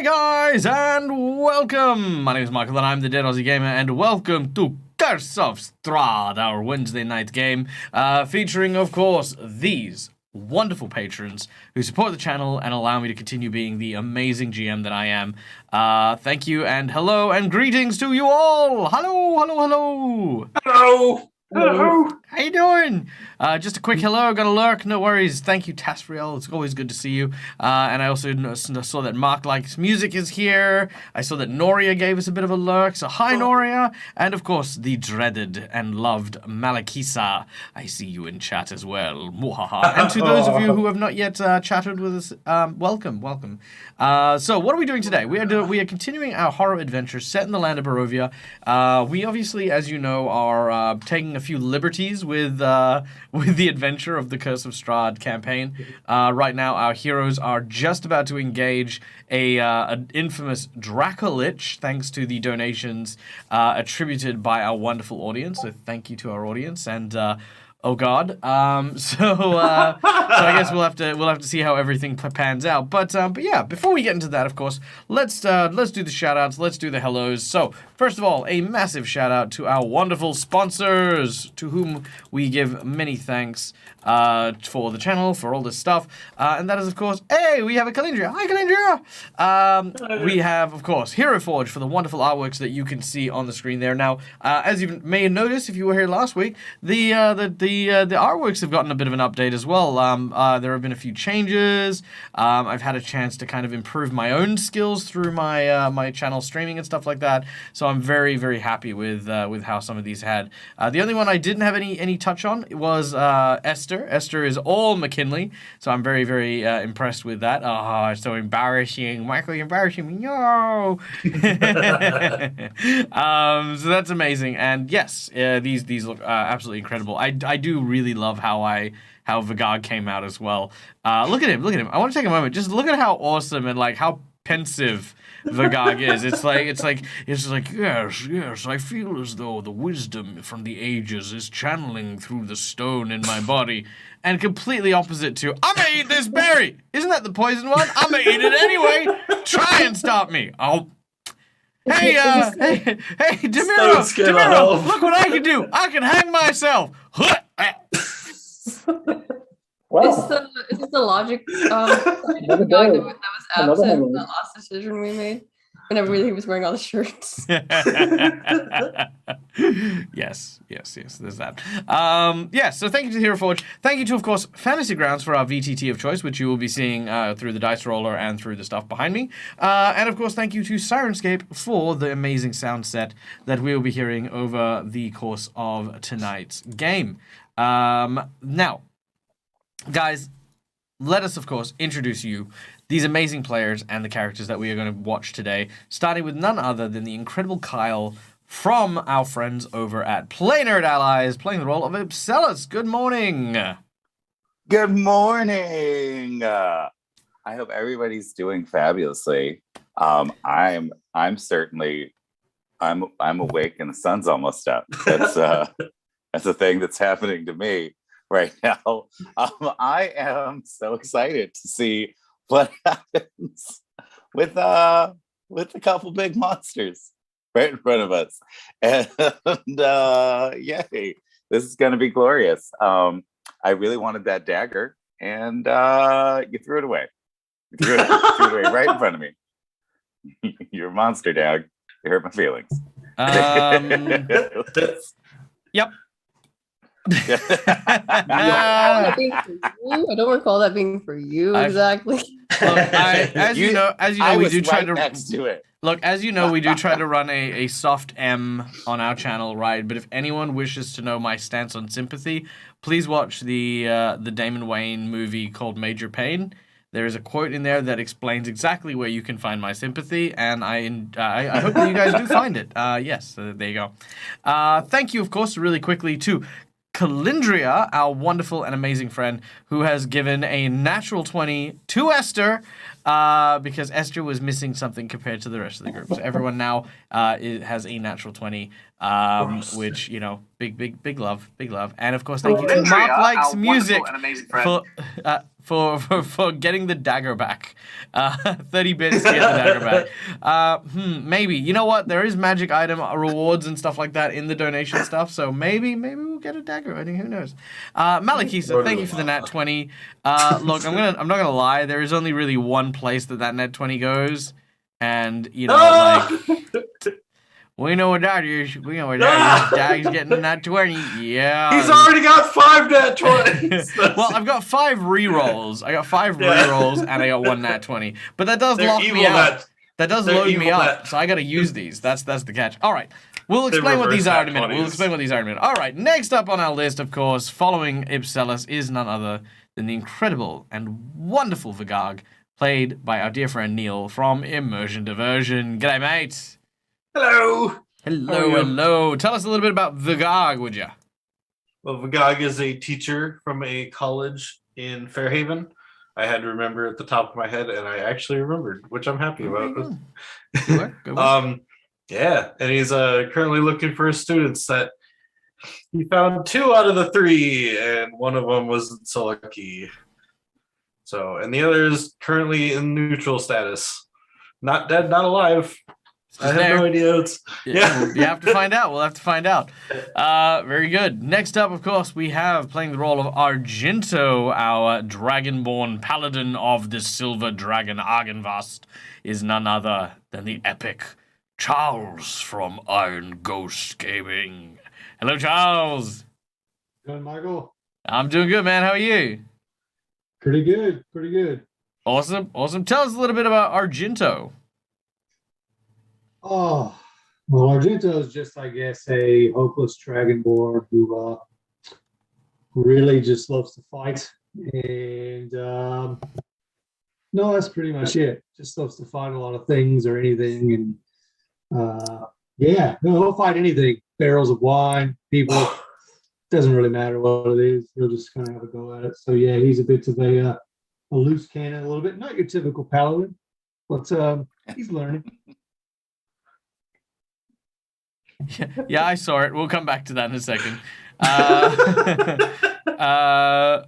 Hey guys, and welcome! My name is Michael, and I'm the Dead Aussie Gamer, and welcome to Curse of Strahd, our Wednesday night game, featuring, of course, these wonderful patrons who support the channel and allow me to continue being the amazing GM that I am. Thank you, and hello, and greetings to you all! Hello, hello, hello! Hello! Hello! How you doing? Just a quick hello, gonna lurk, no worries. Thank you, Tasriel, it's always good to see you. And I also saw that Mark Likes Music is here. I saw that Noria gave us a bit of a lurk, so hi Noria. And of course, the dreaded and loved Malakisa. I see you in chat as well. Mwahaha. And to those of you who have not yet chatted with us, welcome, welcome. So what are we doing today? We are continuing our horror adventure set in the land of Barovia. We obviously, as you know, are taking a few liberties with the adventure of the Curse of Strahd campaign. Right now, our heroes are just about to engage an infamous Dracolich, thanks to the donations attributed by our wonderful audience. So thank you to our audience and. Oh God. So I guess we'll have to see how everything pans out. But yeah, before we get into that, of course, let's do the shout outs, let's do the hellos. So first of all, a massive shout out to our wonderful sponsors, to whom we give many thanks for the channel, for all this stuff. And that is, of course, hey, we have a Calendria. Hi, Calendria! We have, of course, Hero Forge for the wonderful artworks that you can see on the screen there. Now, as you may have noticed if you were here last week, the artworks have gotten a bit of an update as well. There have been a few changes. I've had a chance to kind of improve my own skills through my my channel streaming and stuff like that. So I'm very, very happy with how some of these had. The only one I didn't have any touch on was Esther. Esther is all McKinley, so I'm very, very impressed with that. Oh, it's so embarrassing. Michael, you're embarrassing me. No. So that's amazing. And yes, these look absolutely incredible. I do really love how Vigard came out as well. Look at him. I want to take a moment. Just look at how awesome and like how pensive Vigag is. It's like yes, I feel as though the wisdom from the ages is channeling through the stone in my body. And completely opposite to, I'm gonna eat this berry! Isn't that the poison one? I'm gonna eat it anyway! Try and stop me! Hey, Demiro, look what I can do! I can hang myself! Well, is this the logic that was absent in the last decision we made? Whenever he was wearing all the shirts. Yes, there's that. Yes, so thank you to Hero Forge. Thank you to, of course, Fantasy Grounds for our VTT of choice, which you will be seeing through the dice roller and through the stuff behind me. And, of course, thank you to Sirenscape for the amazing sound set that we will be hearing over the course of tonight's game. Now, guys, let us, of course, introduce you these amazing players and the characters that we are going to watch today, starting with none other than the incredible Kyle from our friends over at Play Nerd Allies, playing the role of Ipselus. Good morning. Good morning. I hope everybody's doing fabulously. I'm certainly I'm awake and the sun's almost up. That's a thing that's happening to me right now. I am so excited to see what happens with a couple big monsters right in front of us, and yay, this is going to be glorious. I really wanted that dagger, and you threw it away. You threw it away right in front of me. You're a monster, Dag. You hurt my feelings. Yep. I don't recall that being for you exactly. Look, as you know, we do try to next to it. Look, as you know, we do try to run a soft M on our channel, right? But if anyone wishes to know my stance on sympathy, please watch the Damon Wayne movie called Major Pain. There is a quote in there that explains exactly where you can find my sympathy, and I hope that you guys do find it. Yes, there you go. Thank you, of course, really quickly to Calendria, our wonderful and amazing friend, who has given a natural 20 to Esther, because Esther was missing something compared to the rest of the group. So everyone now has a natural 20, which, you know, big love. And of course, thank you to Mark Likes Music for for getting the dagger back. 30 bits to get the dagger back. Maybe. You know what? There is magic item rewards and stuff like that in the donation stuff, so maybe we'll get a dagger. I think who knows. Malakisa, thank you for the nat 20. Look, I'm not gonna lie. There is only really one place that nat 20 goes, and you know, like. We know what that is. We know what that is. Dag's getting a nat 20. Yeah. He's already got 5 nat 20s. Well, I've got 5 rerolls. I got 5 rerolls, and I got 1 nat 20. But that does lock me out. That does load me up, so I got to use these. That's the catch. All right. We'll explain what these are in a minute. All right. Next up on our list, of course, following Ipselus is none other than the incredible and wonderful Vigag, played by our dear friend Neil from Immersion Diversion. G'day, mate. Hello. Hello. Tell us a little bit about Vigag, would you? Well, Vigag is a teacher from a college in Fairhaven. I had to remember at the top of my head, and I actually remembered, which I'm happy about. Good work. Yeah, and he's currently looking for students that he found 2 out of the 3, and one of them wasn't so lucky. So, and the other is currently in neutral status. Not dead, not alive. I have no idea. Yeah, you have to find out. We'll have to find out. Very good. Next up, of course, we have playing the role of Argento, our dragonborn paladin of the Silver Dragon Argenvast, is none other than the epic Charles from Iron Ghost Gaming. Hello, Charles. Good, Michael. I'm doing good, man. How are you? Pretty good. Awesome. Tell us a little bit about Argento. Oh, well, Argento is just, I guess, a hopeless dragonborn who really just loves to fight. And no, that's pretty much it. Just loves to fight a lot of things or anything. And yeah, no, he'll fight anything. Barrels of wine, people. Doesn't really matter what it is. He'll just kind of have a go at it. So yeah, he's a bit of a loose cannon, a little bit. Not your typical paladin, but he's learning. Yeah, I saw it. We'll come back to that in a second. I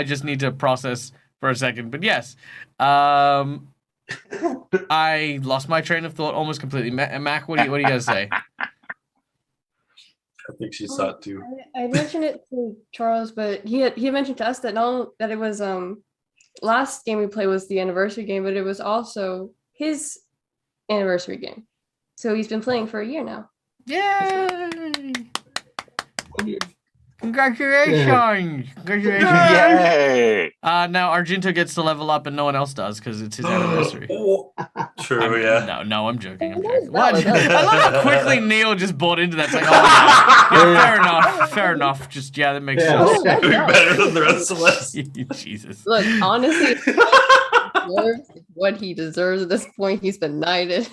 just need to process for a second. But yes, I lost my train of thought almost completely. Mac, what do you guys say? I think she saw it too. I mentioned it to Charles, but he had mentioned to us that that it was last game we played was the anniversary game, but it was also his anniversary game. So he's been playing for a year now. Yay! Congratulations! Yay! Now Argento gets to level up and no one else does because it's his anniversary. True, yeah. No, I'm joking. What? I love how quickly Neil just bought into that. It's like, oh, yeah, fair enough. Just, yeah, that makes sense. Doing better than the rest of us. Jesus. Look, honestly, what he deserves at this point. He's been knighted.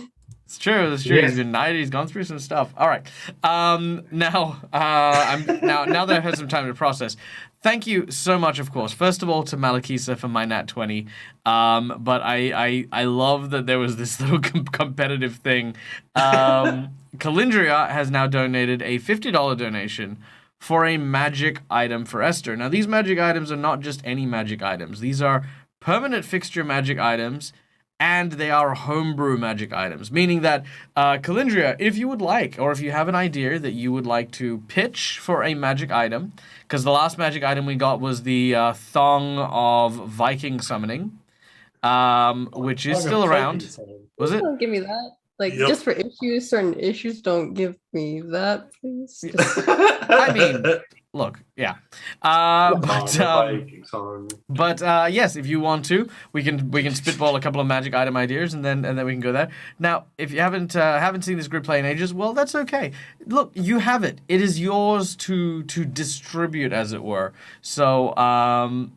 It's true. That's true. Yes. He's been knighted. He's gone through some stuff. All right. Now that I've had some time to process, thank you so much, of course. First of all, to Malakisa for my nat 20. But I love that there was this little competitive thing. Calindria has now donated a $50 donation for a magic item for Esther. Now, these magic items are not just any magic items. These are permanent fixture magic items, and they are homebrew magic items, meaning that, Calindria, if you would like, or if you have an idea that you would like to pitch for a magic item, because the last magic item we got was the Thong of Viking Summoning, which is still around. Was it? Don't give me that. Like, just for issues, certain issues, don't give me that, please. I mean, look, yeah. Yes, if you want to, we can spitball a couple of magic item ideas, and then we can go there. Now, if you haven't seen this group play in ages, well, that's okay. Look, you have it. It is yours to distribute, as it were. So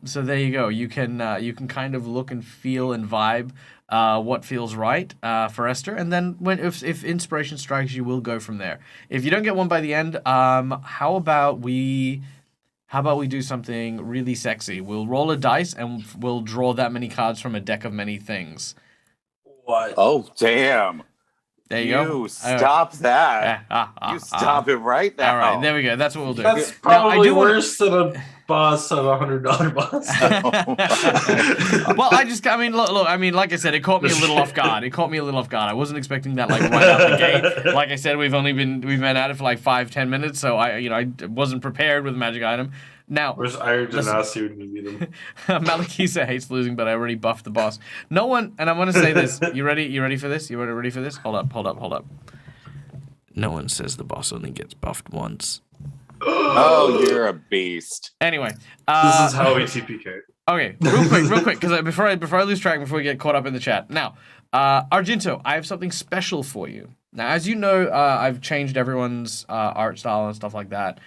there you go. You can kind of look and feel and vibe what feels right for Esther, and then if inspiration strikes you, we'll go from there. If you don't get one by the end, how about we do something really sexy? We'll roll a dice and we'll draw that many cards from a deck of many things. What? Oh, damn. There you go. You stop that. You stop it right now. All right, there we go. That's what we'll do. That's Now, I probably do wanna- worse than a boss of $100 boss. Well, I mean, look, I mean, like I said, it caught me a little off guard. I wasn't expecting that, like, right out the gate. Like I said, we've been at it for like 5-10 minutes, so I wasn't prepared with a magic item. Now, Where's Iron Genasi when you need him? Malakisa hates losing, but I already buffed the boss. No one, and I'm gonna say this. You ready? You ready for this? You ready for this? Hold up. No one says the boss only gets buffed once. Oh, you're a beast. Anyway, This is how we TPK. Okay, real quick, because before I lose track, before we get caught up in the chat. Now, Argento, I have something special for you. Now, as you know, I've changed everyone's art style and stuff like that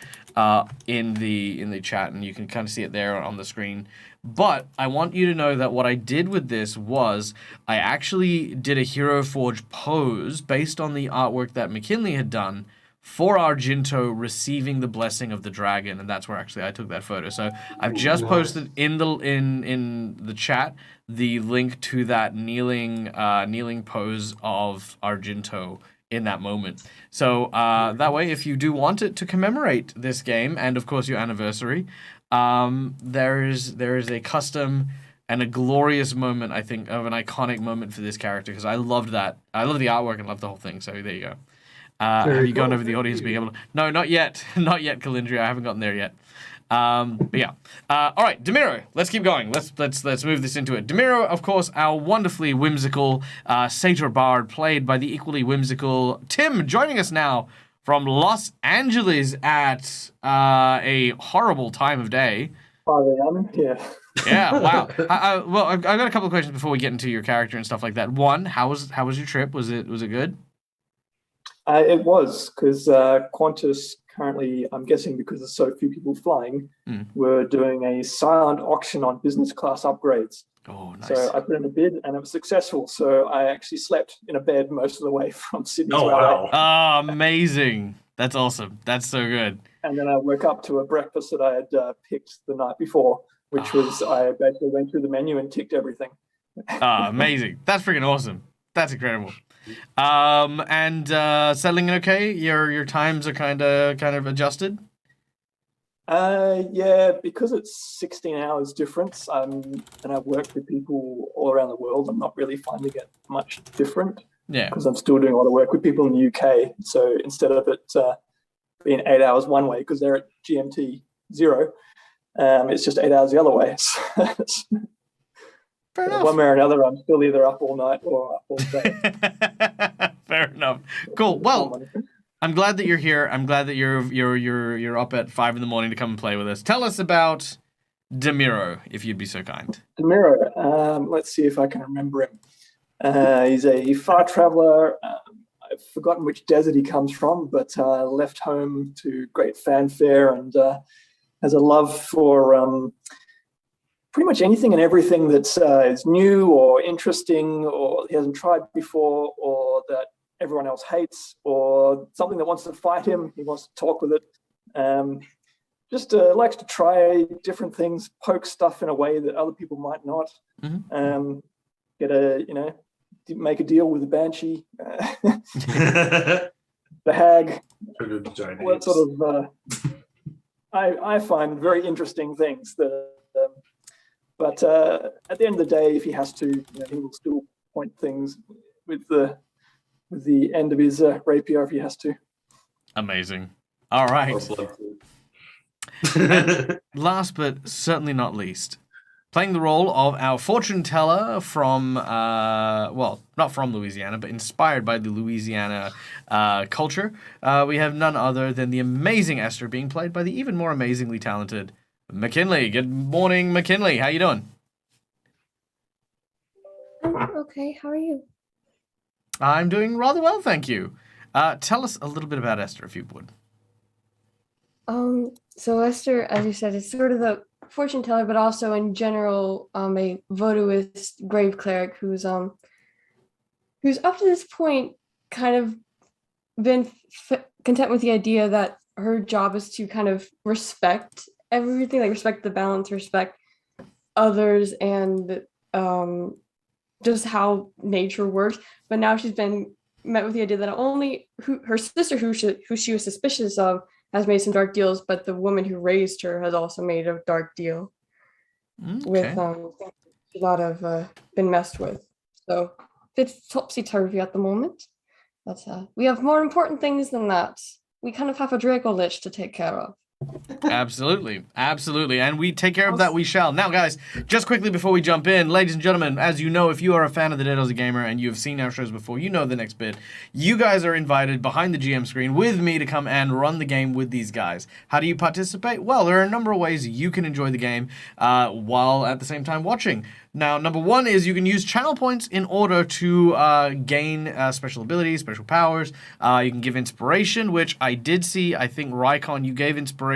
in the chat, and you can kind of see it there on the screen. But I want you to know that what I did with this was I actually did a Hero Forge pose based on the artwork that McKinley had done for Argento receiving the blessing of the dragon, and that's where actually I took that photo. So I've just posted in the chat the link to that kneeling pose of Argento in that moment. So that way, if you do want it to commemorate this game and of course your anniversary, there is a custom and a glorious moment, I think, of an iconic moment for this character, because I loved that. I love the artwork and love the whole thing. So there you go. Have you gone over the audience being able to? No, not yet. Not yet, Calindria. I haven't gotten there yet. But yeah. All right, Demiro. Let's keep going. Let's move this into it. Demiro, of course, our wonderfully whimsical satyr bard, played by the equally whimsical Tim, joining us now from Los Angeles at a horrible time of day. Yeah. Yeah. Wow. Well, I've got a couple of questions before we get into your character and stuff like that. One, how was your trip? Was it good? It was, because Qantas currently, I'm guessing because there's so few people flying, were doing a silent auction on business class upgrades. Oh, nice. So I put in a bid and it was successful. So I actually slept in a bed most of the way from Sydney to LA. Oh, amazing. That's awesome. That's so good. And then I woke up to a breakfast that I had picked the night before, which was, I basically went through the menu and ticked everything. Amazing. That's freaking awesome. That's incredible. And settling in okay? Your times are kind of adjusted? Yeah, because it's 16 hours difference, and I've worked with people all around the world, I'm not really finding it much different. Yeah. Because I'm still doing a lot of work with people in the UK. So instead of it being 8 hours one way, because they're at GMT 0, it's just 8 hours the other way. Fair enough. One way or another, I'm still either up all night or up all day. Fair enough. Cool. Well, I'm glad that you're here. I'm glad that you're up at 5 a.m. to come and play with us. Tell us about Demiro, if you'd be so kind. Demiro, let's see if I can remember him. He's a far traveler. I've forgotten which desert he comes from, but left home to great fanfare and has a love for pretty much anything and everything that's is new or interesting or he hasn't tried before or that everyone else hates or something that wants to fight him. He wants to talk with it. Just likes to try different things, poke stuff in a way that other people might not. Mm-hmm. Make a deal with the Banshee, the Hag, what sort of, I find very interesting things that, but at the end of the day, if he has to, he will still point things with the end of his rapier if he has to. Amazing. All right. And last but certainly not least, playing the role of our fortune teller from, well, not from Louisiana, but inspired by the Louisiana culture, we have none other than the amazing Esther, being played by the even more amazingly talented McKinley. Good morning, McKinley. How you doing? I'm okay. How are you? I'm doing rather well, thank you. Tell us a little bit about Esther, if you would. So Esther, as you said, is sort of the fortune teller, but also in general, a voodooist grave cleric who's up to this point kind of been content with the idea that her job is to kind of respect everything, like respect the balance, respect others, and just how nature works. But now she's been met with the idea that not only her sister, who she was suspicious of, has made some dark deals, but the woman who raised her has also made a dark deal with should not have been messed with. So it's topsy-turvy at the moment. But we have more important things than that. We kind of have a Draco Lich to take care of. Absolutely. And we take care of that, we shall. Now, guys, just quickly before we jump in, ladies and gentlemen, as you know, if you are a fan of the Dead Aussie Gamer and you have seen our shows before, you know the next bit. You guys are invited behind the GM screen with me to come and run the game with these guys. How do you participate? Well, there are a number of ways you can enjoy the game while at the same time watching. Now, number one is you can use channel points in order to gain special abilities, special powers. You can give inspiration, which I did see. I think, Rykon, you gave inspiration.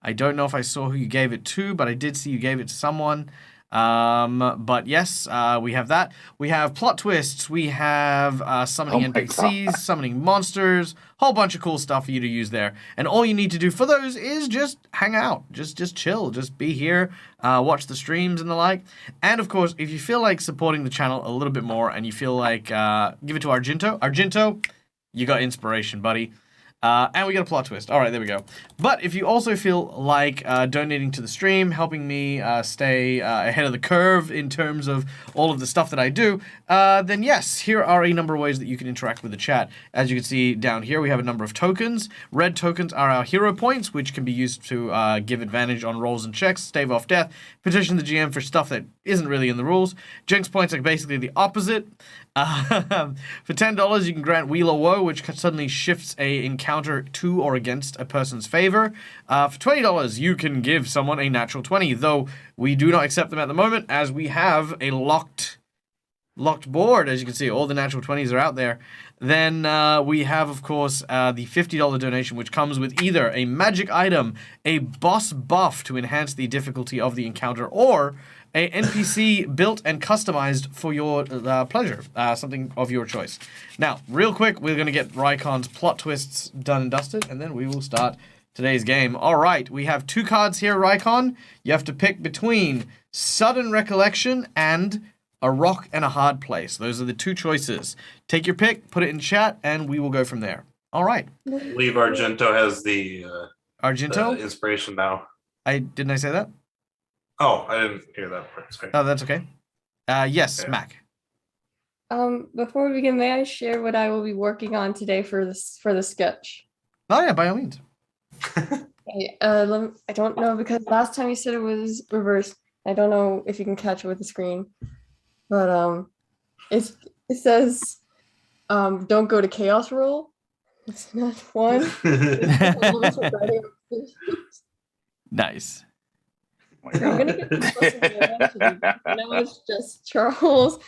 I don't know if I saw who you gave it to, but I did see you gave it to someone. But yes, we have that. We have plot twists. We have summoning NPCs, summoning monsters, whole bunch of cool stuff for you to use there. And all you need to do for those is just hang out, just chill, just be here, watch the streams and the like. And of course, if you feel like supporting the channel a little bit more and you feel like, give it to Argento. Argento, you got inspiration, buddy. And we got a plot twist. All right, there we go. But if you also feel like donating to the stream, helping me stay ahead of the curve in terms of all of the stuff that I do, then yes, here are a number of ways that you can interact with the chat. As you can see down here, we have a number of tokens. Red tokens are our hero points, which can be used to give advantage on rolls and checks, stave off death, petition the GM for stuff that isn't really in the rules. Jinx points are basically the opposite. For $10, you can grant Wheel of Woe, which suddenly shifts a encounter to or against a person's favor. For $20, you can give someone a natural 20, though we do not accept them at the moment, as we have a locked board. As you can see, all the natural 20s are out there. Then we have, of course, the $50 donation, which comes with either a magic item, a boss buff to enhance the difficulty of the encounter, or a NPC built and customized for your pleasure, something of your choice. Now, real quick, we're going to get Rykon's plot twists done and dusted, and then we will start today's game. All right, we have two cards here, Rykon. You have to pick between Sudden Recollection and A Rock and a Hard Place. Those are the two choices. Take your pick, put it in chat, and we will go from there. All right. I believe Argento has the Argento? inspiration now. Didn't I say that? Oh, I didn't hear that part. Sorry. Oh, that's okay. Yes, Okay. Mac. Before we begin, may I share what I will be working on today for the sketch? Oh yeah, by all means. Okay, I don't know, because last time you said it was reversed. I don't know if you can catch it with the screen, but it says don't go to chaos roll. It's not one. Nice. I'm gonna get this closer to eventually. Now it's just Charles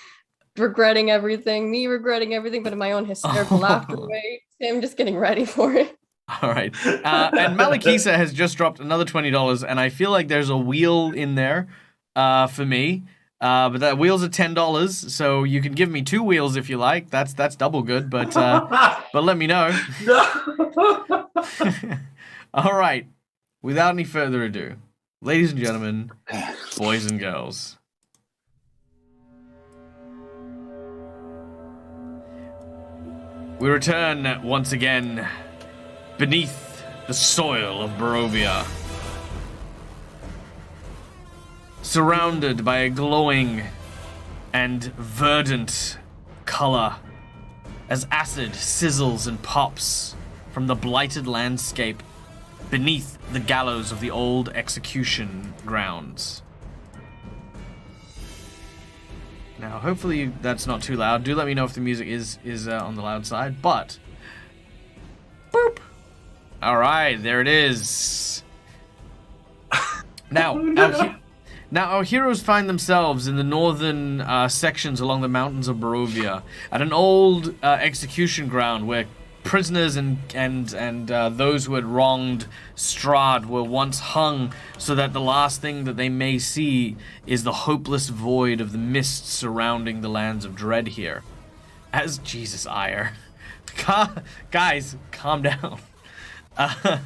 regretting everything, me regretting everything, but in my own hysterical laughter way. Him just getting ready for it. All right. And Malakisa has just dropped another $20, and I feel like there's a wheel in there for me. But that wheel's are $10, so you can give me 2 wheels if you like. That's double good, but let me know. All right. Without any further ado, ladies and gentlemen, boys and girls, we return once again beneath the soil of Barovia, surrounded by a glowing and verdant color as acid sizzles and pops from the blighted landscape beneath the gallows of the old execution grounds. Now, hopefully that's not too loud. Do let me know if the music is on the loud side, but... Boop! Alright, there it is. Now, our heroes find themselves in the northern sections along the mountains of Barovia, at an old execution ground where prisoners and those who had wronged Strahd were once hung, so that the last thing that they may see is the hopeless void of the mists surrounding the lands of dread here. As Jesus, Ire. Guys, calm down. Where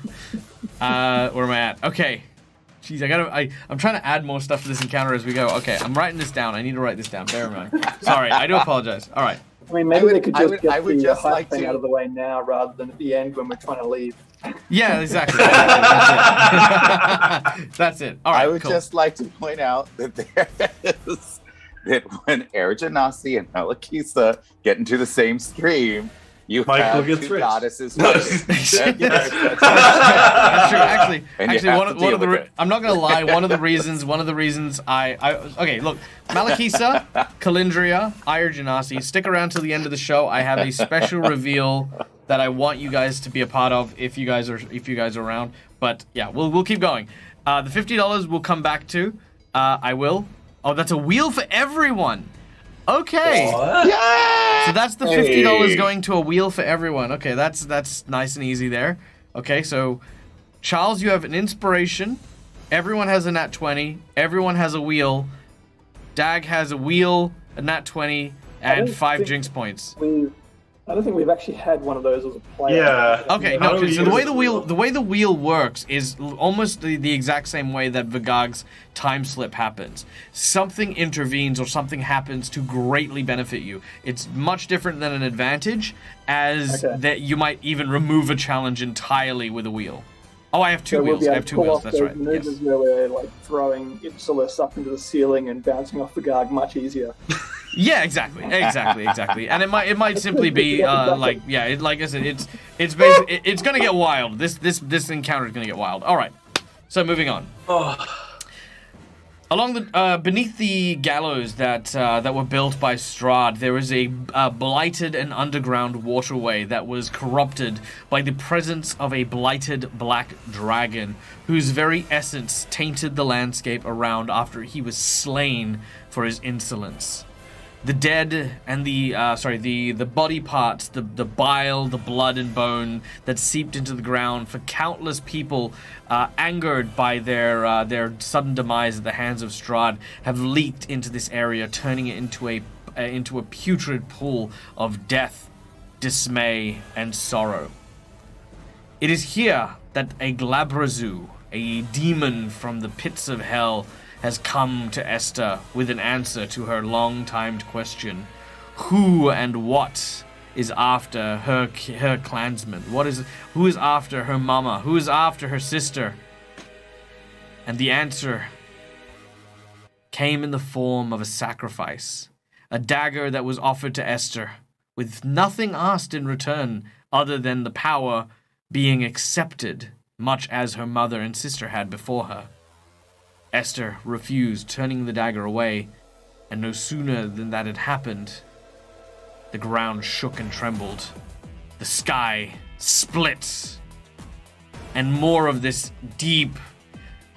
am I at? Okay. Jeez, I'm trying to add more stuff to this encounter as we go. Okay, I'm writing this down. I need to write this down. Bear in mind. Sorry, I do apologize. All right. I mean, maybe would- they could I just would- get I would the just hype like thing to- out of the way now rather than at the end when we're trying to leave. Yeah, exactly. That's it. All right, I would cool. just like to point out that that when Erjanasi and Malakisa get into the same stream, you Michael have gets two rich. goddesses No. fighting. That's true. Actually, And you actually, have one to of deal the with it. I'm not gonna lie. One of the reasons I okay. Look, Malakisa, Kalindria, Janasi, stick around till the end of the show. I have a special reveal that I want you guys to be a part of if you guys are around. But yeah, we'll keep going. The $50 we'll come back to. I will. Oh, that's a wheel for everyone. Okay. What? Yeah! So that's the $50 going to a wheel for everyone. Okay, that's nice and easy there. Okay, so Charles, you have an inspiration. Everyone has a nat 20. Everyone has a wheel. Dag has a wheel, a nat 20, and don't 5 think- jinx points. I don't think we've actually had one of those as a player. Yeah. Okay, How no. do we So the way use the way the wheel works is almost the exact same way that Vigag's time slip happens. Something intervenes or something happens to greatly benefit you. It's much different than an advantage, as Okay. that you might even remove a challenge entirely with a wheel. Oh, I have two So we'll wheels. be I able have to two pull wheels. off That's those right. maneuvers Yes. where we're like throwing Ipsilis up into the ceiling and bouncing off the Garg much easier. Yeah, exactly. And it might simply be like like I said, it's basically it's gonna get wild. This encounter is gonna get wild. All right. So moving on. Oh, Along the beneath the gallows that were built by Strahd, there is a blighted and underground waterway that was corrupted by the presence of a blighted black dragon, whose very essence tainted the landscape around after he was slain for his insolence. The dead and the body parts, the bile, the blood and bone that seeped into the ground for countless people, angered by their sudden demise at the hands of Strahd, have leaked into this area, turning it into a putrid pool of death, dismay, and sorrow. It is here that a Glabrazu, a demon from the pits of hell, has come to Esther with an answer to her long-timed question: who and what is after her clansmen? Who is after her mama? Who is after her sister? And the answer came in the form of a sacrifice, a dagger that was offered to Esther, with nothing asked in return other than the power being accepted, much as her mother and sister had before her. Esther refused, turning the dagger away, and no sooner than that had happened, the ground shook and trembled. The sky split, and more of this deep,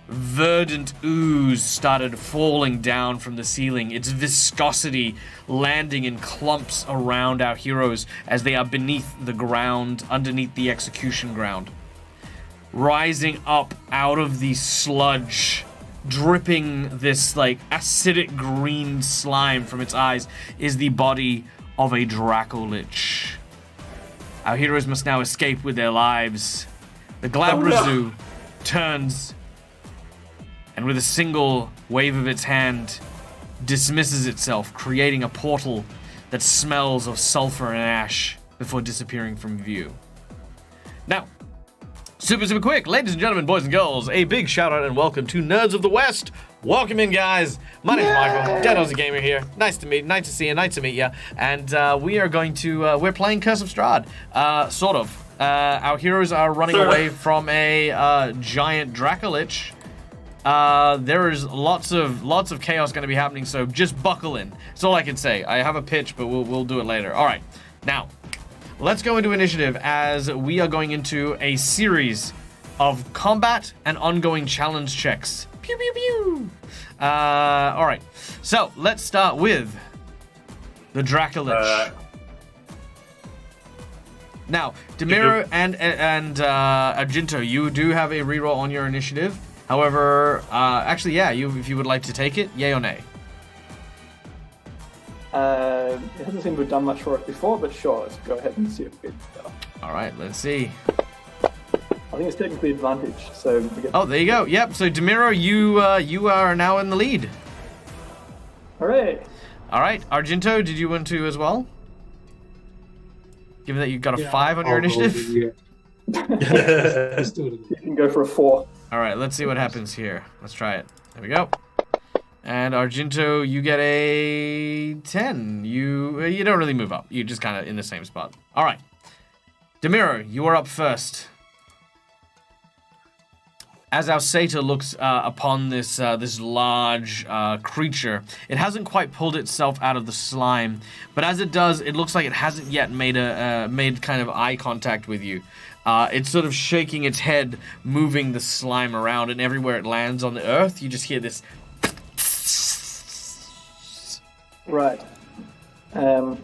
verdant ooze started falling down from the ceiling, its viscosity landing in clumps around our heroes as they are beneath the ground, underneath the execution ground. Rising up out of the sludge, dripping this like acidic green slime from its eyes, is the body of a Dracolich. Our heroes must now escape with their lives. The Glabrazu turns, and with a single wave of its hand, dismisses itself, creating a portal that smells of sulfur and ash before disappearing from view. Now, super quick, ladies and gentlemen, boys and girls, a big shout out and welcome to Nerds of the West. Welcome in, guys. My name's Michael. Dano's a gamer here. Nice to see you. Nice to meet you. And we are going to we're playing Curse of Strahd. Sort of. Our heroes are running away from a giant Dracolich. There is lots of chaos going to be happening, so just buckle in. That's all I can say. I have a pitch, but we'll do it later. All right. Now, let's go into initiative as we are going into a series of combat and ongoing challenge checks. Pew, pew, pew. All right. So let's start with the Dracolich. Now, Demiro and Argento, you do have a reroll on your initiative. However, actually, yeah, if you would like to take it, yay or nay? It hasn't seemed to have done much for us before, but sure, let's go ahead and see if we get better. All right, let's see. I think it's technically advantage, so we get... Oh, there you go. Yep. So Demiro, you are now in the lead. Hooray! All right, Argento, did you want to as well? Given that you got a Yeah, 5 on your I'll go initiative. with you. Let's do it again. You can go for a 4. All right, let's see what happens here. Let's try it. There we go. And Argento, you get a 10. You don't really move up. You're just kind of in the same spot. All right. Demiro, you are up first. As our satyr looks upon this this large creature, it hasn't quite pulled itself out of the slime, but as it does, it looks like it hasn't yet made kind of eye contact with you. It's sort of shaking its head, moving the slime around, and everywhere it lands on the earth, you just hear this. Right. Well,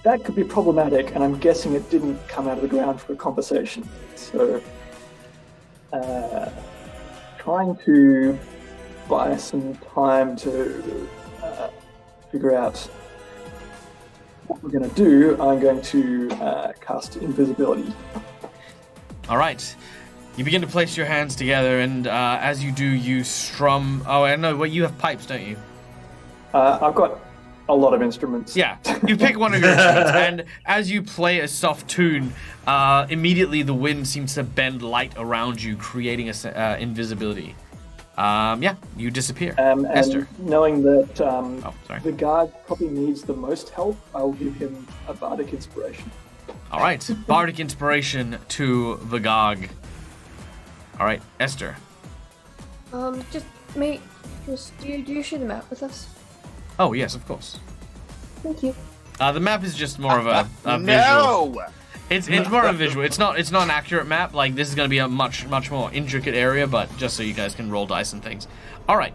that could be problematic, and I'm guessing it didn't come out of the ground for a conversation. So, trying to buy some time to figure out what we're going to do, I'm going to cast invisibility. All right. You begin to place your hands together, and as you do, you strum. Oh, I know. Well, you have pipes, don't you? I've got a lot of instruments. Yeah, you pick one of your instruments, and as you play a soft tune, immediately the wind seems to bend light around you, creating invisibility. Yeah, you disappear. Esther. And knowing that Sorry. the guard probably needs the most help, I'll give him a bardic inspiration. All right, bardic inspiration to Vagog. All right, Esther. Do you share the map with us? Oh yes, of course. Thank you. The map is just more of a visual. No! It's more of a visual. It's not an accurate map. Like, this is going to be a much more intricate area, but just so you guys can roll dice and things. All right.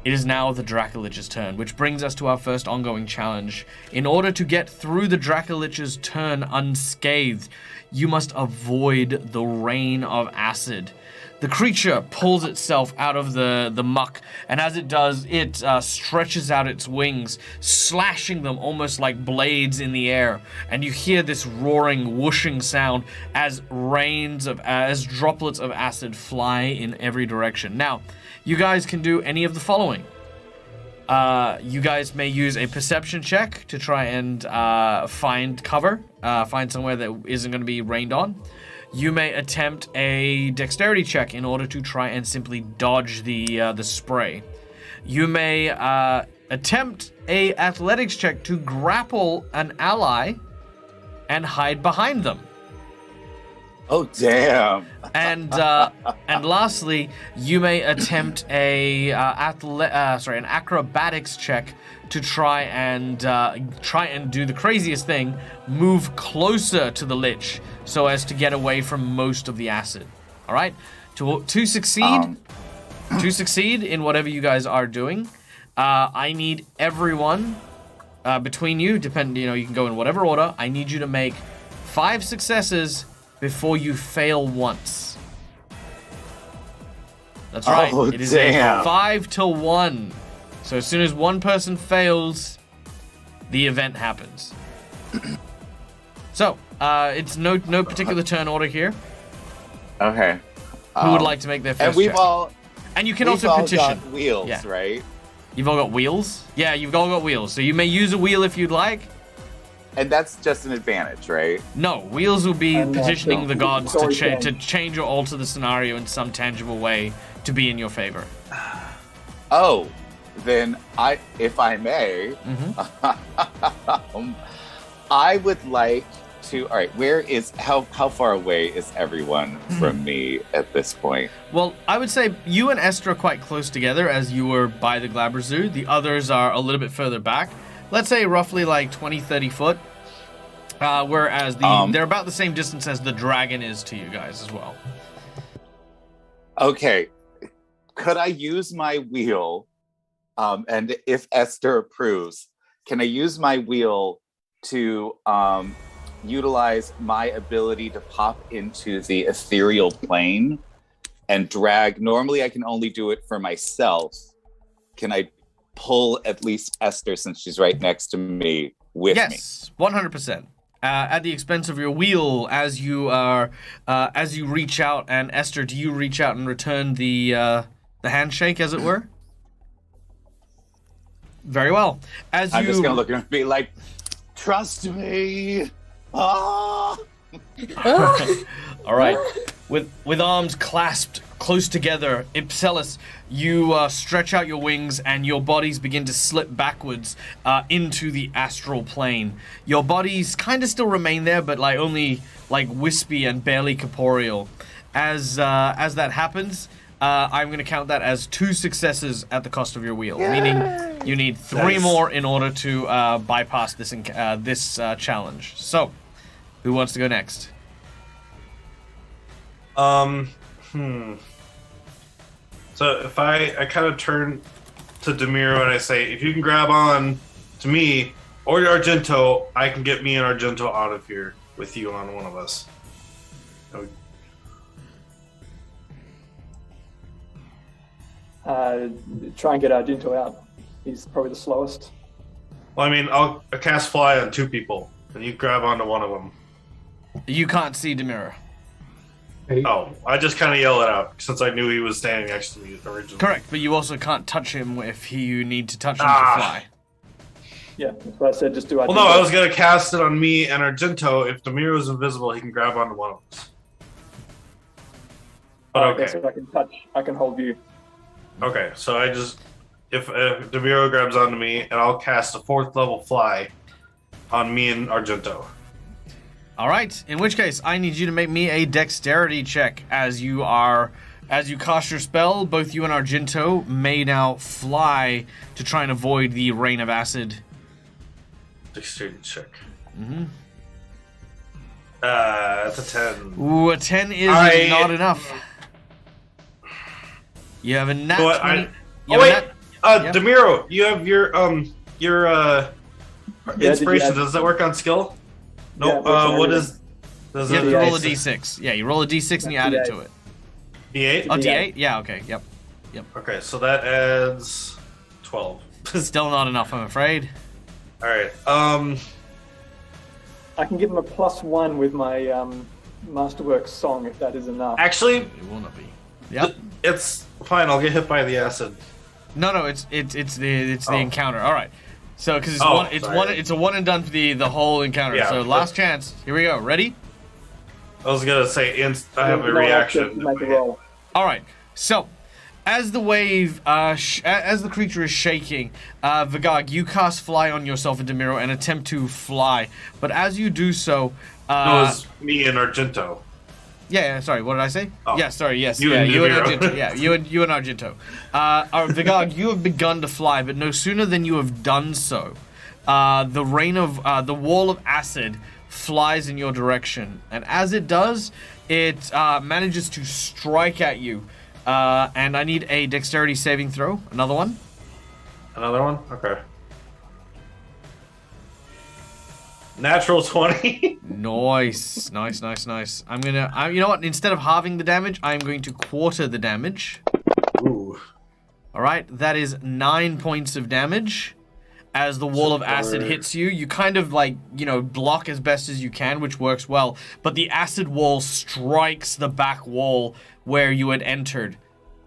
It is now the Dracolich's turn, which brings us to our first ongoing challenge. In order to get through the Dracolich's turn unscathed, you must avoid the rain of acid. The creature pulls itself out of the muck, and as it does, it stretches out its wings, slashing them almost like blades in the air. And you hear this roaring, whooshing sound as droplets of acid fly in every direction. Now, you guys can do any of the following. You guys may use a perception check to try and find cover, find somewhere that isn't going to be rained on. You may attempt a dexterity check in order to try and simply dodge the spray. You may attempt a athletics check to grapple an ally and hide behind them. Oh, damn. And lastly, you may attempt an acrobatics check to try and do the craziest thing, move closer to the lich so as to get away from most of the acid. All right, to succeed in whatever you guys are doing, I need everyone between you. You can go in whatever order. I need you to make 5 successes before you fail once. That's right. Oh, it is damn. a 5 to 1. So as soon as one person fails, the event happens. So, it's no particular turn order here. Okay. Who would like to make their first And we've check? all And you can we've also all petition. got wheels, Yeah. right? You've all got wheels? Yeah, you've all got wheels. So you may use a wheel if you'd like. And that's just an advantage, right? No, wheels will be I'm not petitioning sure. the gods Sorry, to Shane. change or alter the scenario in some tangible way to be in your favor. Oh, then if I may, Mm-hmm. I would like to. All right, how far away is everyone from me at this point? Well, I would say you and Esther are quite close together as you were by the Glabber Zoo. The others are a little bit further back. Let's say roughly like 20, 30 foot. Whereas they're about the same distance as the dragon is to you guys as well. Okay, could I use my wheel? And if Esther approves, can I use my wheel to utilize my ability to pop into the ethereal plane and drag? Normally, I can only do it for myself. Can I pull at least Esther, since she's right next to me, with me? Yes, 100%. At the expense of your wheel, as you reach out, and Esther, do you reach out and return the handshake, as it were? Very well. I'm just gonna look at her and be like, Trust me. Ah! All right. With arms clasped close together, Ipselis, you stretch out your wings and your bodies begin to slip backwards into the astral plane. Your bodies kind of still remain there, but only wispy and barely corporeal. As that happens, I'm going to count that as 2 successes at the cost of your wheel, meaning you need 3 more in order to bypass this challenge. So, who wants to go next? So if I kind of turn to Demiro and I say, if you can grab on to me or Argento, I can get me and Argento out of here with you on one of us. Try and get Argento out. He's probably the slowest. Well, I mean, I'll cast fly on 2 people, and you grab onto one of them. You can't see Demira. Hey, Oh, I just kind of yell it out since I knew he was standing next to me originally. Correct, but you also can't touch him if you need to touch him to fly. Yeah, that's what I said. Just do Argento. Well, no, I was going to cast it on me and Argento. If Demiro's invisible, he can grab onto one of us. But okay. So I can hold you. Okay, so I just... If Demiro grabs onto me, and I'll cast a 4th level fly on me and Argento. All right, in which case, I need you to make me a dexterity check as you cast your spell. Both you and Argento may now fly to try and avoid the rain of acid. Dexterity check. Mm-hmm. That's a 10. Ooh, a 10 is not enough. You have a nat 20. Demiro, you have your inspiration. Does that work on skill? No. What is? Does you have it to roll a d6. Yeah, you roll a d6 and you add it to it. D8. Oh, d8. Yeah. Okay. Yep. Okay, so that adds 12. Still not enough, I'm afraid. All right. I can give him a +1 with my Masterworks song if that is enough. Actually, It will not be. Yep. it's fine. I'll get hit by the acid. No, it's the encounter. All right. So because it's a one and done for the whole encounter. Yeah, so last chance. Here we go. Ready? I was gonna say I have a reaction. Make a roll. All right. So as the wave, as the creature is shaking, Vigag, you cast fly on yourself and Demiro and attempt to fly. But as you do so, it was me and Argento. Yeah, sorry, what did I say? Oh. Yeah, sorry, yes. You yeah, and you and Demiro. Argento. Yeah, you and Argento. Vigag, you have begun to fly, but no sooner than you have done so, the wall of acid flies in your direction. And as it does, it manages to strike at you. And I need a dexterity saving throw. Another one. Another one? Okay. Natural 20. Nice. I'm gonna, you know what? Instead of halving the damage, I'm going to quarter the damage. Ooh. All right, that is 9 points of damage. As the wall of acid hits you, you kind of block as best as you can, which works well. But the acid wall strikes the back wall where you had entered.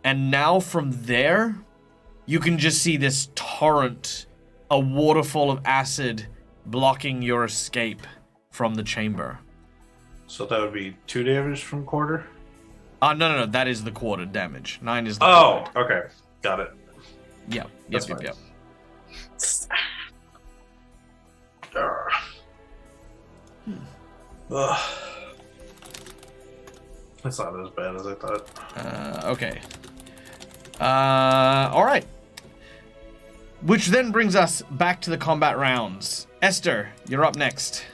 And now from there, you can just see this torrent, a waterfall of acid blocking your escape from the chamber. So that would be 2 damage from quarter? No, that is the quarter damage. 9 is the quarter. quarter. Okay. Got it. Yep. Ugh. That's not as bad as I thought. Okay. All right. Which then brings us back to the combat rounds. Esther, you're up next.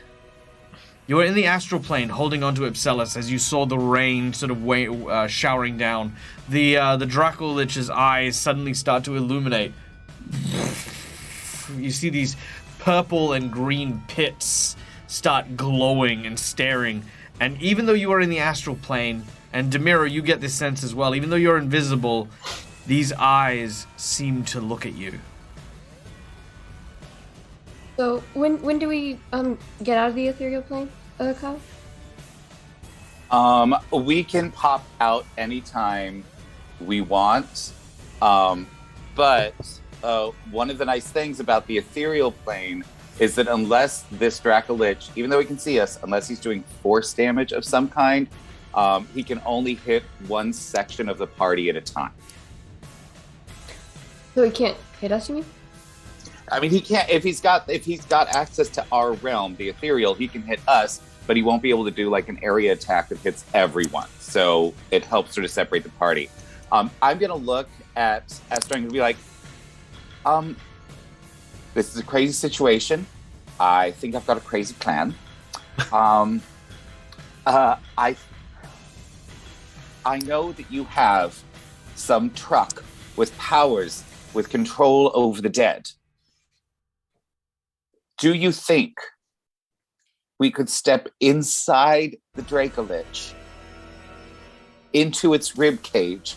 You were in the astral plane holding onto Ipselis as you saw the rain sort of showering down. The Draco-Lich's eyes suddenly start to illuminate. You see these purple and green pits start glowing and staring. And even though you are in the astral plane, and Demiro, you get this sense as well, even though you're invisible, these eyes seem to look at you. So when do we get out of the ethereal plane, Kyle? We can pop out anytime we want. But one of the nice things about the ethereal plane is that unless this Dracolich, even though he can see us, unless he's doing force damage of some kind, he can only hit one section of the party at a time. So he can't hit us, you mean? I mean, he can't if he's got access to our realm, the ethereal. He can hit us, but he won't be able to do like an area attack that hits everyone. So it helps sort of separate the party. I'm gonna look at Esther and be like, this is a crazy situation. I think I've got a crazy plan. I know that you have some truck with powers, with control over the dead. Do you think we could step inside the Dracolich, into its rib cage,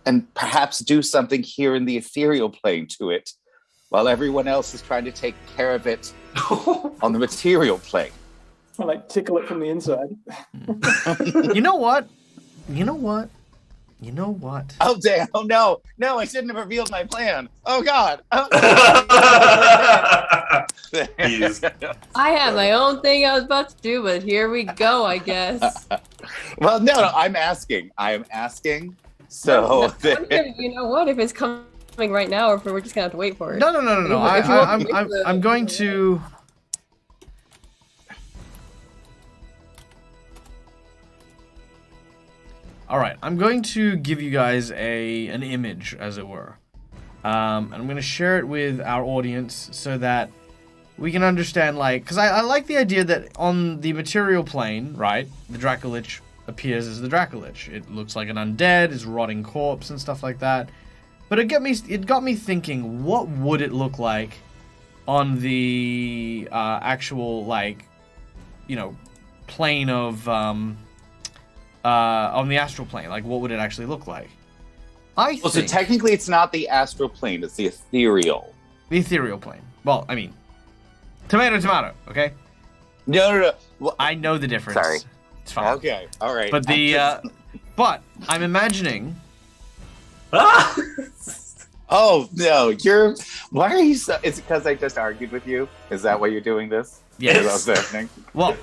and perhaps do something here in the ethereal plane to it, while everyone else is trying to take care of it on the material plane? I like tickle it from the inside. You know what? You know what? You know what? Oh, damn. Oh, no. No, I shouldn't have revealed my plan. Oh, God. Oh, I had my own thing I was about to do, but here we go, I guess. Well, no, I'm asking. I am asking. So, You know what? If it's coming right now, or if we're just gonna have to wait for it. No. I'm going to. All right, I'm going to give you guys an image, as it were. And I'm going to share it with our audience so that we can understand, like, because I like the idea that on the material plane, right, the Dracolich appears as the Dracolich. It looks like an undead, is rotting corpse and stuff like that. But it got me thinking, what would it look like on the actual, like, you know, plane of on the astral plane? Like, what would it actually look like? So technically it's not the astral plane, it's the ethereal. The ethereal plane. Well, I mean, tomato, okay? No. Well, I know the difference. Sorry. It's fine. Okay, all right. But but I'm imagining. Oh, no, why are you so, is it because I just argued with you? Is that why you're doing this? Yes. Well,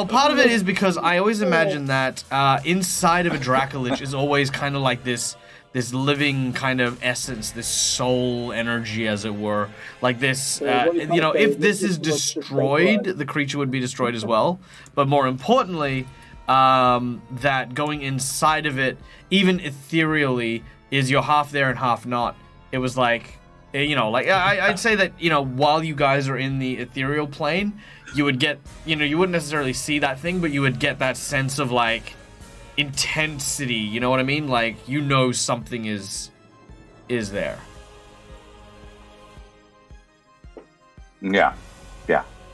part of it is because I always imagine that inside of a Dracolich is always kind of like this living kind of essence, this soul energy, as it were. Like this, if this is destroyed, the creature would be destroyed as well. But more importantly, that going inside of it, even ethereally, is you're half there and half not. It was like, I'd say that, while you guys are in the ethereal plane, you would get, you wouldn't necessarily see that thing, but you would get that sense of, like, intensity, you know what I mean? Like, something is there. Yeah.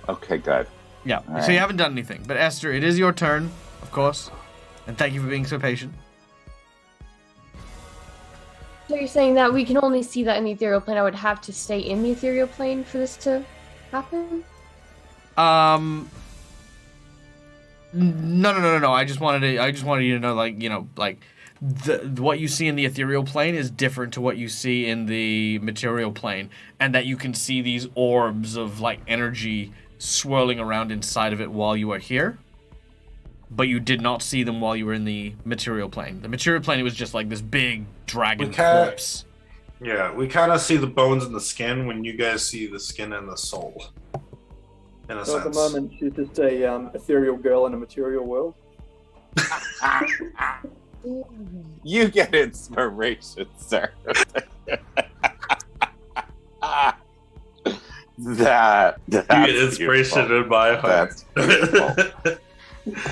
Okay, good. Yeah, All so right. you haven't done anything. But Esther, it is your turn, of course. And thank you for being so patient. So you're saying that we can only see that in the ethereal plane? I would have to stay in the ethereal plane for this to happen? No. I just wanted you to know, like, what you see in the ethereal plane is different to what you see in the material plane, and that you can see these orbs of, like, energy swirling around inside of it while you are here. But you did not see them while you were in the material plane. The material plane, it was just like this big dragon corpse. Yeah, we kind of see the bones and the skin when you guys see the skin and the soul. In a So sense. at the moment, she's just a ethereal girl in a material world. You get inspiration, sir. That's You get inspiration beautiful. in my heart. That's beautiful.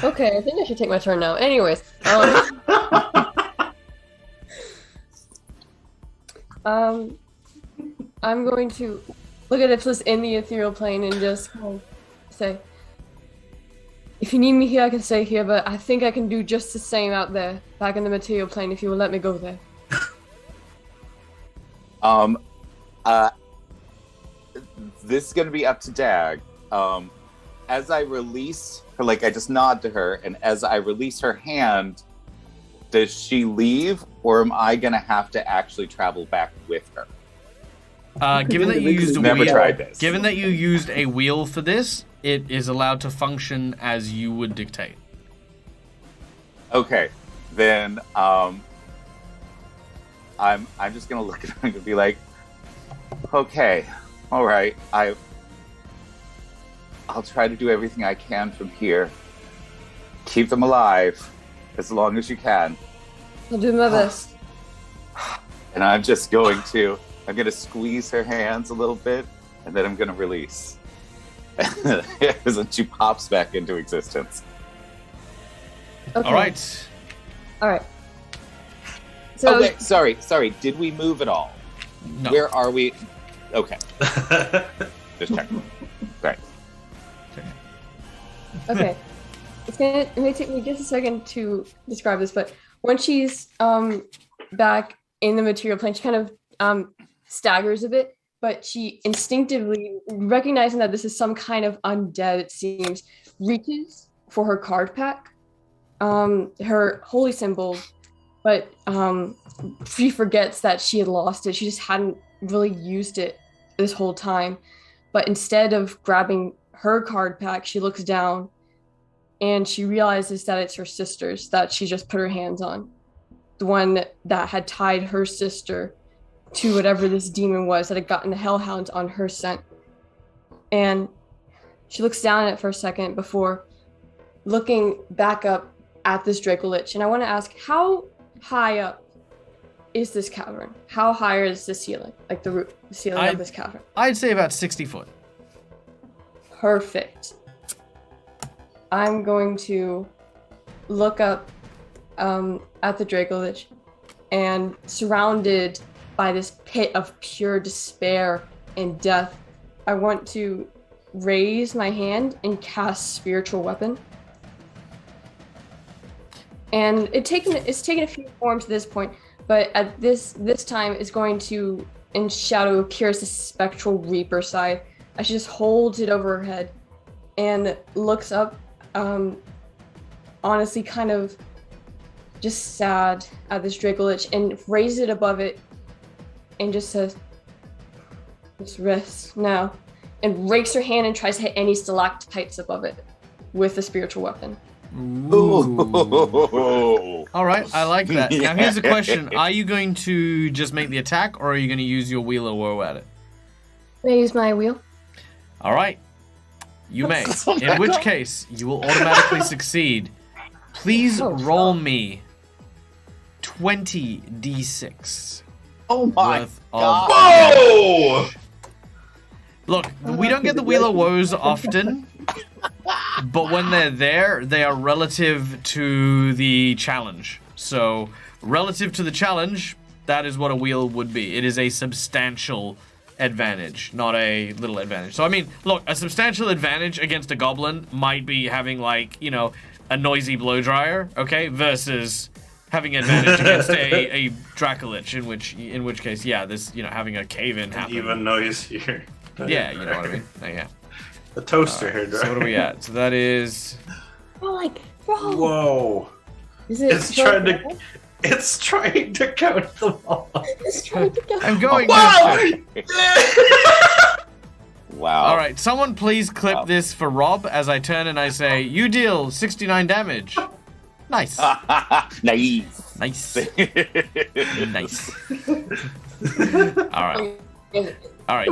Okay, I think I should take my turn now. Anyways, I'm going to look at Ipsos in the ethereal plane and just say, if you need me here, I can stay here, but I think I can do just the same out there, back in the material plane, if you will let me go there. This is going to be up to Dag. As I release her, like, I just nod to her, and as I release her hand, does she leave, or am I going to have to actually travel back with her? Given that you used a Never wheel, tried this. given that you used a wheel for this, it is allowed to function as you would dictate. Okay, then I'm just gonna look at him and be like, okay, all right, I'll try to do everything I can from here. Keep them alive as long as you can. I'll do my best. And I'm gonna squeeze her hands a little bit, and then I'm gonna release. As she pops back into existence. Okay. All right. All right. So Okay, sorry. Did we move at all? No. Where are we? Okay, just checking. Right. okay, it may take me just a second to describe this, but when she's back in the material plane, she kind of staggers a bit, but she instinctively, recognizing that this is some kind of undead, it seems, reaches for her card pack, her holy symbol, but she forgets that she had lost it. She just hadn't really used it this whole time. But instead of grabbing her card pack, she looks down and she realizes that it's her sister's that she just put her hands on. The one that had tied her sister to whatever this demon was that had gotten the hellhounds on her scent. And she looks down at it for a second before looking back up at this Dracolich. And I want to ask, how high up is this cavern? How high is the ceiling? Like the ceiling of this cavern? I'd say about 60 foot. Perfect. I'm going to look up at the Dracolich, and surrounded by this pit of pure despair and death, I want to raise my hand and cast Spiritual Weapon. And it's taken a few forms to this point, but at this time is going to Shadow Kira's spectral reaper side. She just holds it over her head and looks up, honestly kind of just sad at this Dracolich, and raises it above it and just says, "Just rest now," and rakes her hand and tries to hit any stalactites above it with the Spiritual Weapon. Ooh. All right, I like that. Now here's the question: are you going to just make the attack, or are you going to use your wheel of woe at it? May I use my wheel? All right, you may. In which case, you will automatically succeed. Please roll me 20d6 Oh my worth god! of Whoa! Look, we don't get the Wheel of Woes often, but when they're there, they are relative to the challenge. So, relative to the challenge, that is what a wheel would be. It is a substantial advantage, not a little advantage. So, I mean, look, a substantial advantage against a goblin might be having, like, you know, a noisy blow dryer, okay, versus having advantage against a Dracolich, in which case, yeah, this, you know, having a cave-in happen. Even noisier. Yeah, you know what I mean. Yeah. The toaster here, So what are we at? So that is. Bro. Whoa! Is it? It's trying to count them all. It's trying to go. I'm going. Wow! Wow. All right, someone please clip this for Rob as I turn and I say, "You deal 69 damage." Nice. Nice. Nice. Nice. All right. All right,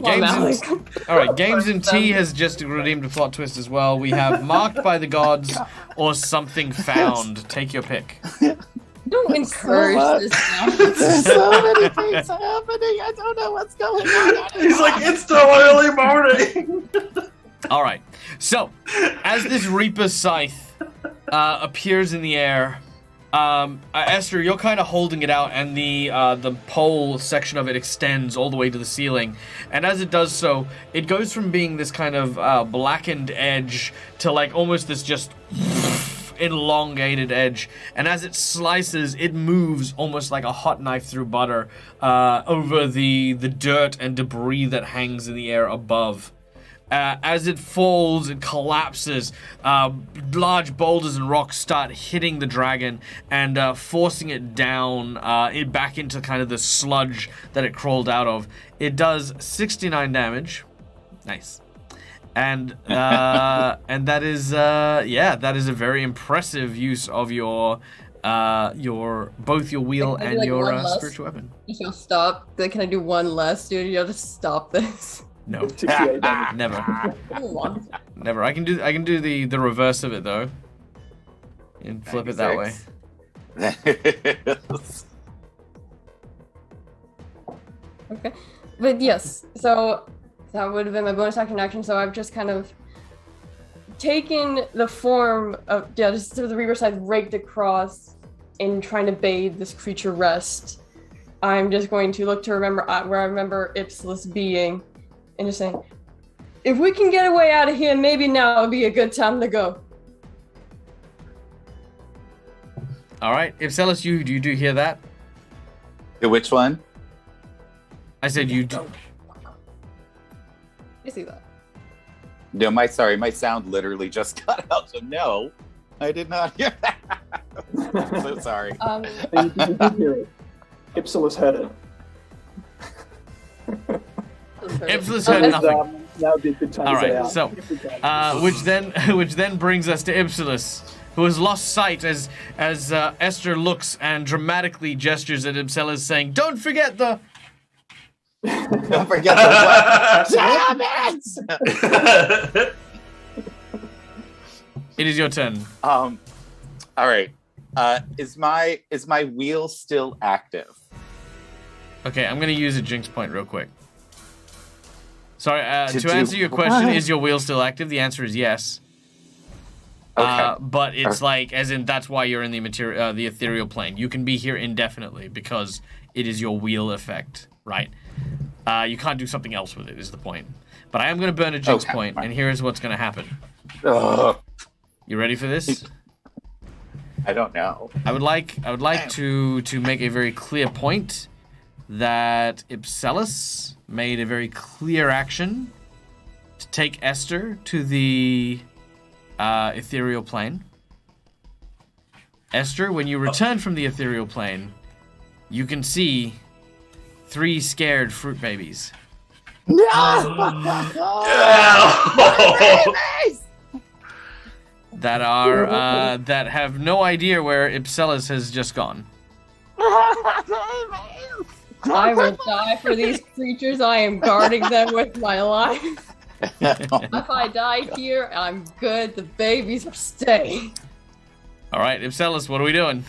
Games in T has just redeemed a plot twist as well. We have Marked by the Gods or Something Found. Take your pick. Don't encourage this now. So many things are happening. I don't know what's going on. He's like, it's still early morning. All right. So, as this Reaper Scythe appears in the air, Esther, you're kind of holding it out, and the pole section of it extends all the way to the ceiling. And as it does so, it goes from being this kind of blackened edge to like almost this just elongated edge. And as it slices, it moves almost like a hot knife through butter over the dirt and debris that hangs in the air above. As it falls, it collapses. Large boulders and rocks start hitting the dragon and forcing it down back into kind of the sludge that it crawled out of. It does 69 damage. Nice. And that is that is a very impressive use of your both your wheel Can I do, and like, your one less? spiritual weapon. If you'll stop, then can I do one less, dude? You'll just stop this. No, 68 damage. never. One. Never. I can do the reverse of it though. And flip it that way. 96. Okay. But yes, so that would have been my bonus action. So I've just kind of taken the form of, just to the reverse side, raked across and trying to bathe this creature rest. I'm just going to look to remember where I remember Ipsilus being and just saying, if we can get a way out of here, maybe now would be a good time to go. All right, Ipsilus, you do hear that? Which one? I said you do. You see that? No, my sound literally just cut out. So no, I did not hear that. I'm so sorry. You did hear it. Ipsilus heard it. Ipsilus heard nothing. Now would be a good time All to say right, out. so which then brings us to Ipsilus, who has lost sight as Esther looks and dramatically gestures at Ipsilus, saying, "Don't forget the." Don't forget the what? Damn it! It is your turn. All right. Is my wheel still active? Okay, I'm gonna use a jinx point real quick. Sorry, To to do answer your question, what? is your wheel still active? The answer is yes. Okay. But it's like, as in, that's why you're in the the ethereal plane. You can be here indefinitely because it is your wheel effect, right? You can't do something else with it, is the point. But I am going to burn a jinx Okay, point, fine. and here's what's going to happen. Ugh, You ready for this? I don't know. I would like to make a very clear point that Ipsilus made a very clear action to take Esther to the ethereal plane. Esther, when you return from the ethereal plane, you can see 3 scared fruit babies. No! That are that have no idea where Ipsilus has just gone. I will die for these creatures. I am guarding them with my life. If I die here, I'm good. The babies are staying. All right, Ipsilus, what are we doing?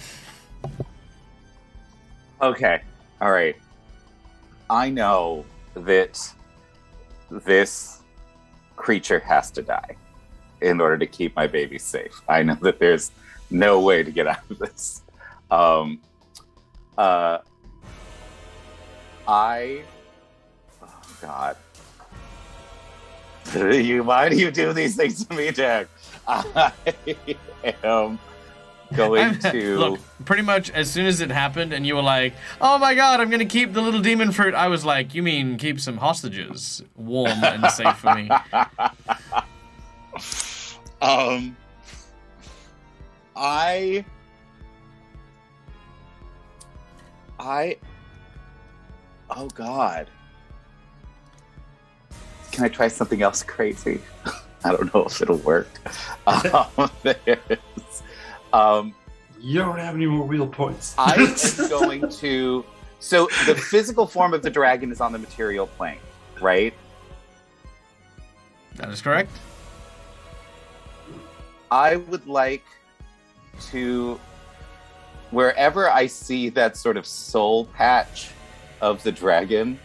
Okay. All right. I know that this creature has to die in order to keep my baby safe. I know that there's no way to get out of this. Oh God. Why do you do these things to me, Jack? I am going to Look, pretty much as soon as it happened and you were like, oh my god, I'm gonna keep the little demon fruit, I was like, you mean keep some hostages warm and safe for me. Oh God. Can I try something else crazy? I don't know if it'll work. You don't have any more wheel points. I am going to. So the physical form of the dragon is on the material plane, right? That is correct. I would like to, wherever I see that sort of soul patch of the dragon,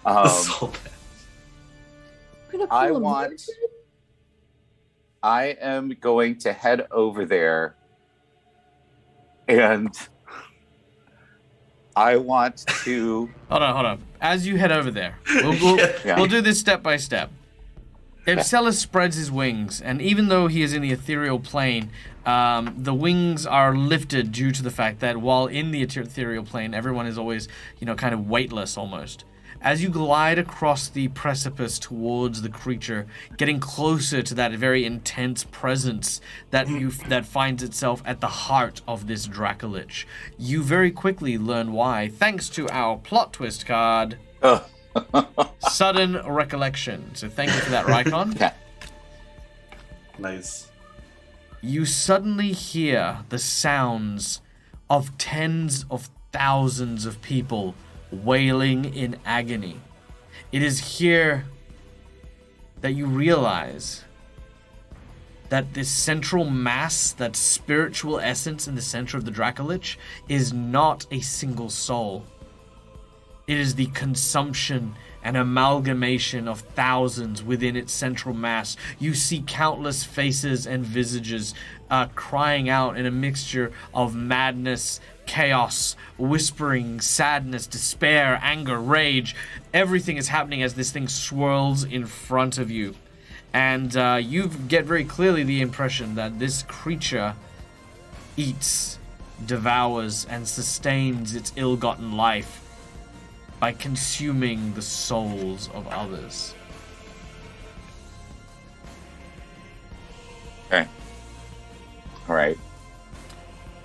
The soul patch. I am going to head over there and I want to. Hold on. As you head over there, we'll do this step by step. Ipsilus spreads his wings, and even though he is in the ethereal plane, the wings are lifted due to the fact that while in the ethereal plane, everyone is always, kind of weightless almost. As you glide across the precipice towards the creature, getting closer to that very intense presence that finds itself at the heart of this Dracolich, you very quickly learn why, thanks to our plot twist card, Sudden Recollection. So thank you for that, Rykon. Yeah. Nice. You suddenly hear the sounds of tens of thousands of people wailing in agony. It is here that you realize that this central mass, that spiritual essence in the center of the Dracolich, is not a single soul. It is the consumption and amalgamation of thousands within its central mass. You see countless faces and visages crying out in a mixture of madness, chaos, whispering, sadness, despair, anger, rage. Everything is happening as this thing swirls in front of you. And you get very clearly the impression that this creature eats, devours, and sustains its ill-gotten life by consuming the souls of others. Okay. All right.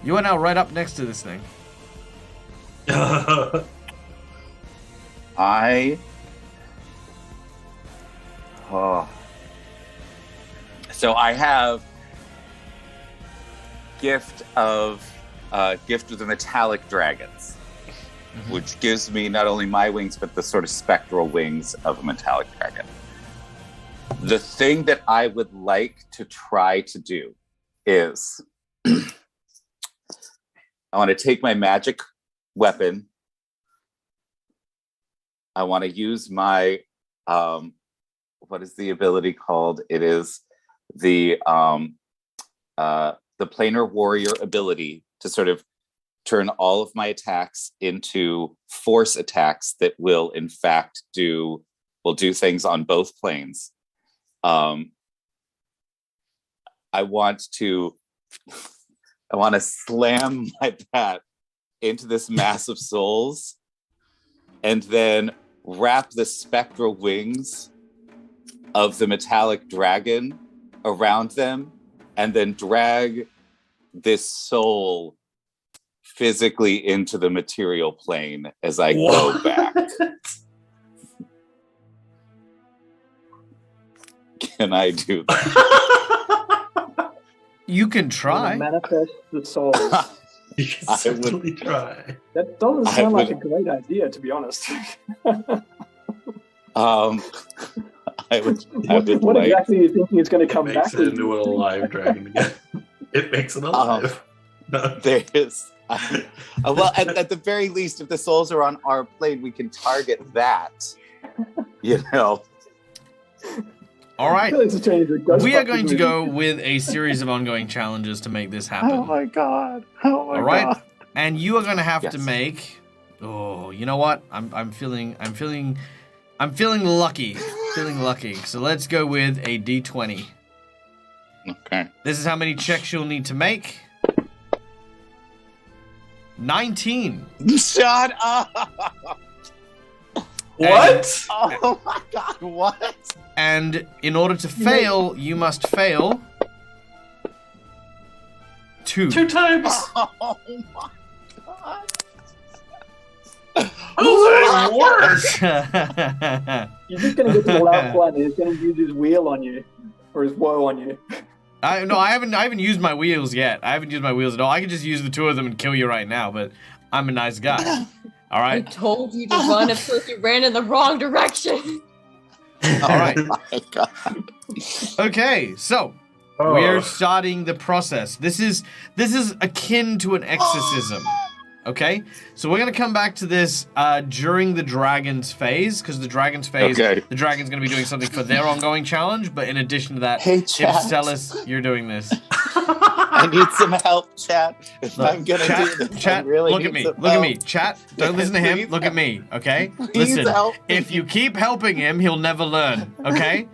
You are now right up next to this thing. So I have gift of the metallic dragons, which gives me not only my wings but the sort of spectral wings of a metallic dragon. The thing that I would like to try to do is I want to take my magic weapon. I want to use my what is the ability called? It is the planar warrior ability to sort of turn all of my attacks into force attacks that will in fact do things on both planes. I want to slam my bat into this mass of souls and then wrap the spectral wings of the metallic dragon around them and then drag this soul physically into the material plane as I go back. Can I do that? You can try. Manifest the soul. You can certainly try. That doesn't sound like a great idea, to be honest. What exactly are you thinking is going to come back? Makes it into an alive dragon again. It makes it alive. There is. Well, at the very least, if the souls are on our plane, we can target that. You know. All right. We are going to go with a series of ongoing challenges to make this happen. Oh my god. All right. And you are going to have to make. Oh, you know what? I'm feeling lucky. Feeling lucky. So let's go with a D20. Okay. This is how many checks you'll need to make. 19. Shut up. What? Oh my god, what? And in order to fail, you must fail 2. 2 times. Oh my god. How's worse? You're just going to get to the last one and he's going to use his wheel on you. Or his woe on you. I haven't used my wheels yet. I haven't used my wheels at all. I could just use the 2 of them and kill you right now, but I'm a nice guy. All right. I told you to run until you ran in the wrong direction. All right. Oh my god. Okay, so we're starting the process. This is akin to an exorcism. Okay, so we're gonna come back to this during the dragon's phase, because the dragon's phase, the dragon's gonna be doing something for their ongoing challenge. But in addition to that, hey, chat. Ipstellis, you're doing this. I need some help, chat. If I'm gonna do this, chat, I really look need at me. some Look at help. me. Chat, don't listen to him. Please Look at me. Okay. Please Listen. help me. If you keep helping him, he'll never learn. Okay.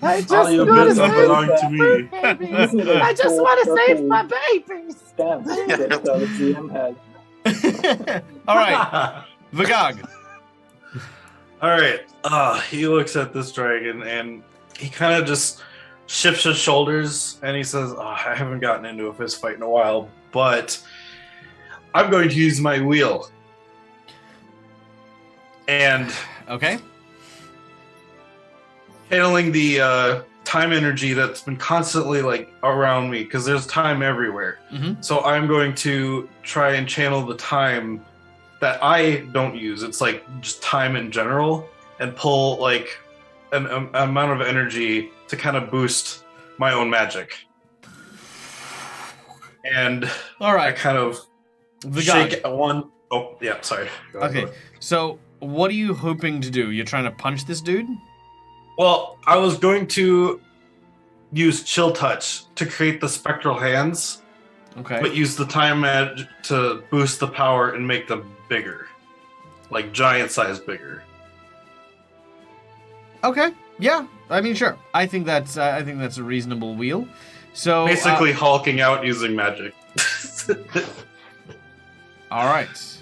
I just All your want bits to belong to me. I just want to save my babies. All right, Vagog. All right. He looks at this dragon and he kind of just shifts his shoulders and he says, I haven't gotten into a fist fight in a while, but I'm going to use my wheel. And Okay. channeling the time energy that's been constantly like around me because there's time everywhere. Mm-hmm. So I'm going to try and channel the time that I don't use. It's like just time in general, and pull like an amount of energy to kind of boost my own magic. And All I right. kind of Vagog. shake one. Oh yeah, sorry. Go ahead. Okay. So, what are you hoping to do? You're trying to punch this dude? Well, I was going to use Chill Touch to create the spectral hands, Okay. but use the time magic to boost the power and make them bigger, like giant size bigger. Okay. Yeah. I mean, sure. I think that's a reasonable wheel. So Basically, hulking out using magic. all right.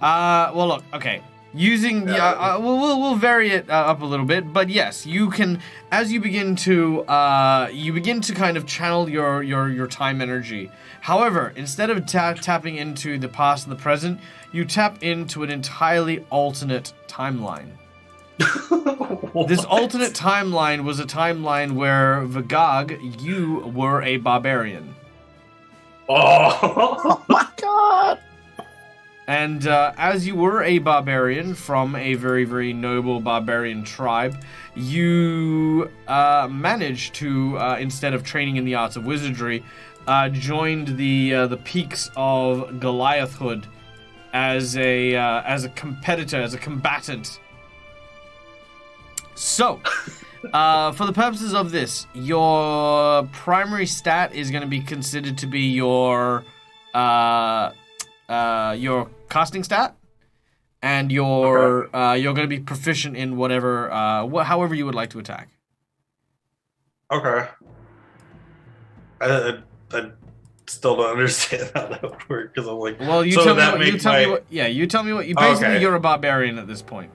Well, look. Okay. Using we'll vary it up a little bit, but yes, you can, as you begin to kind of channel your time energy. However, instead of tapping into the past and the present, you tap into an entirely alternate timeline. This alternate timeline was a timeline where Vagog, you were a barbarian. Oh, my God. And as you were a barbarian from a very, very noble barbarian tribe, you managed to, instead of training in the arts of wizardry, joined the peaks of Goliathhood as a competitor, as a combatant. So, for the purposes of this, your primary stat is going to be considered to be your casting stat, and you're going to be proficient in whatever, however you would like to attack. okay. I still don't understand how that would work because I'm like, Well, you so tell me. that What, you make tell me my- what. Yeah, you tell me what. You basically Okay. you're a barbarian at this point.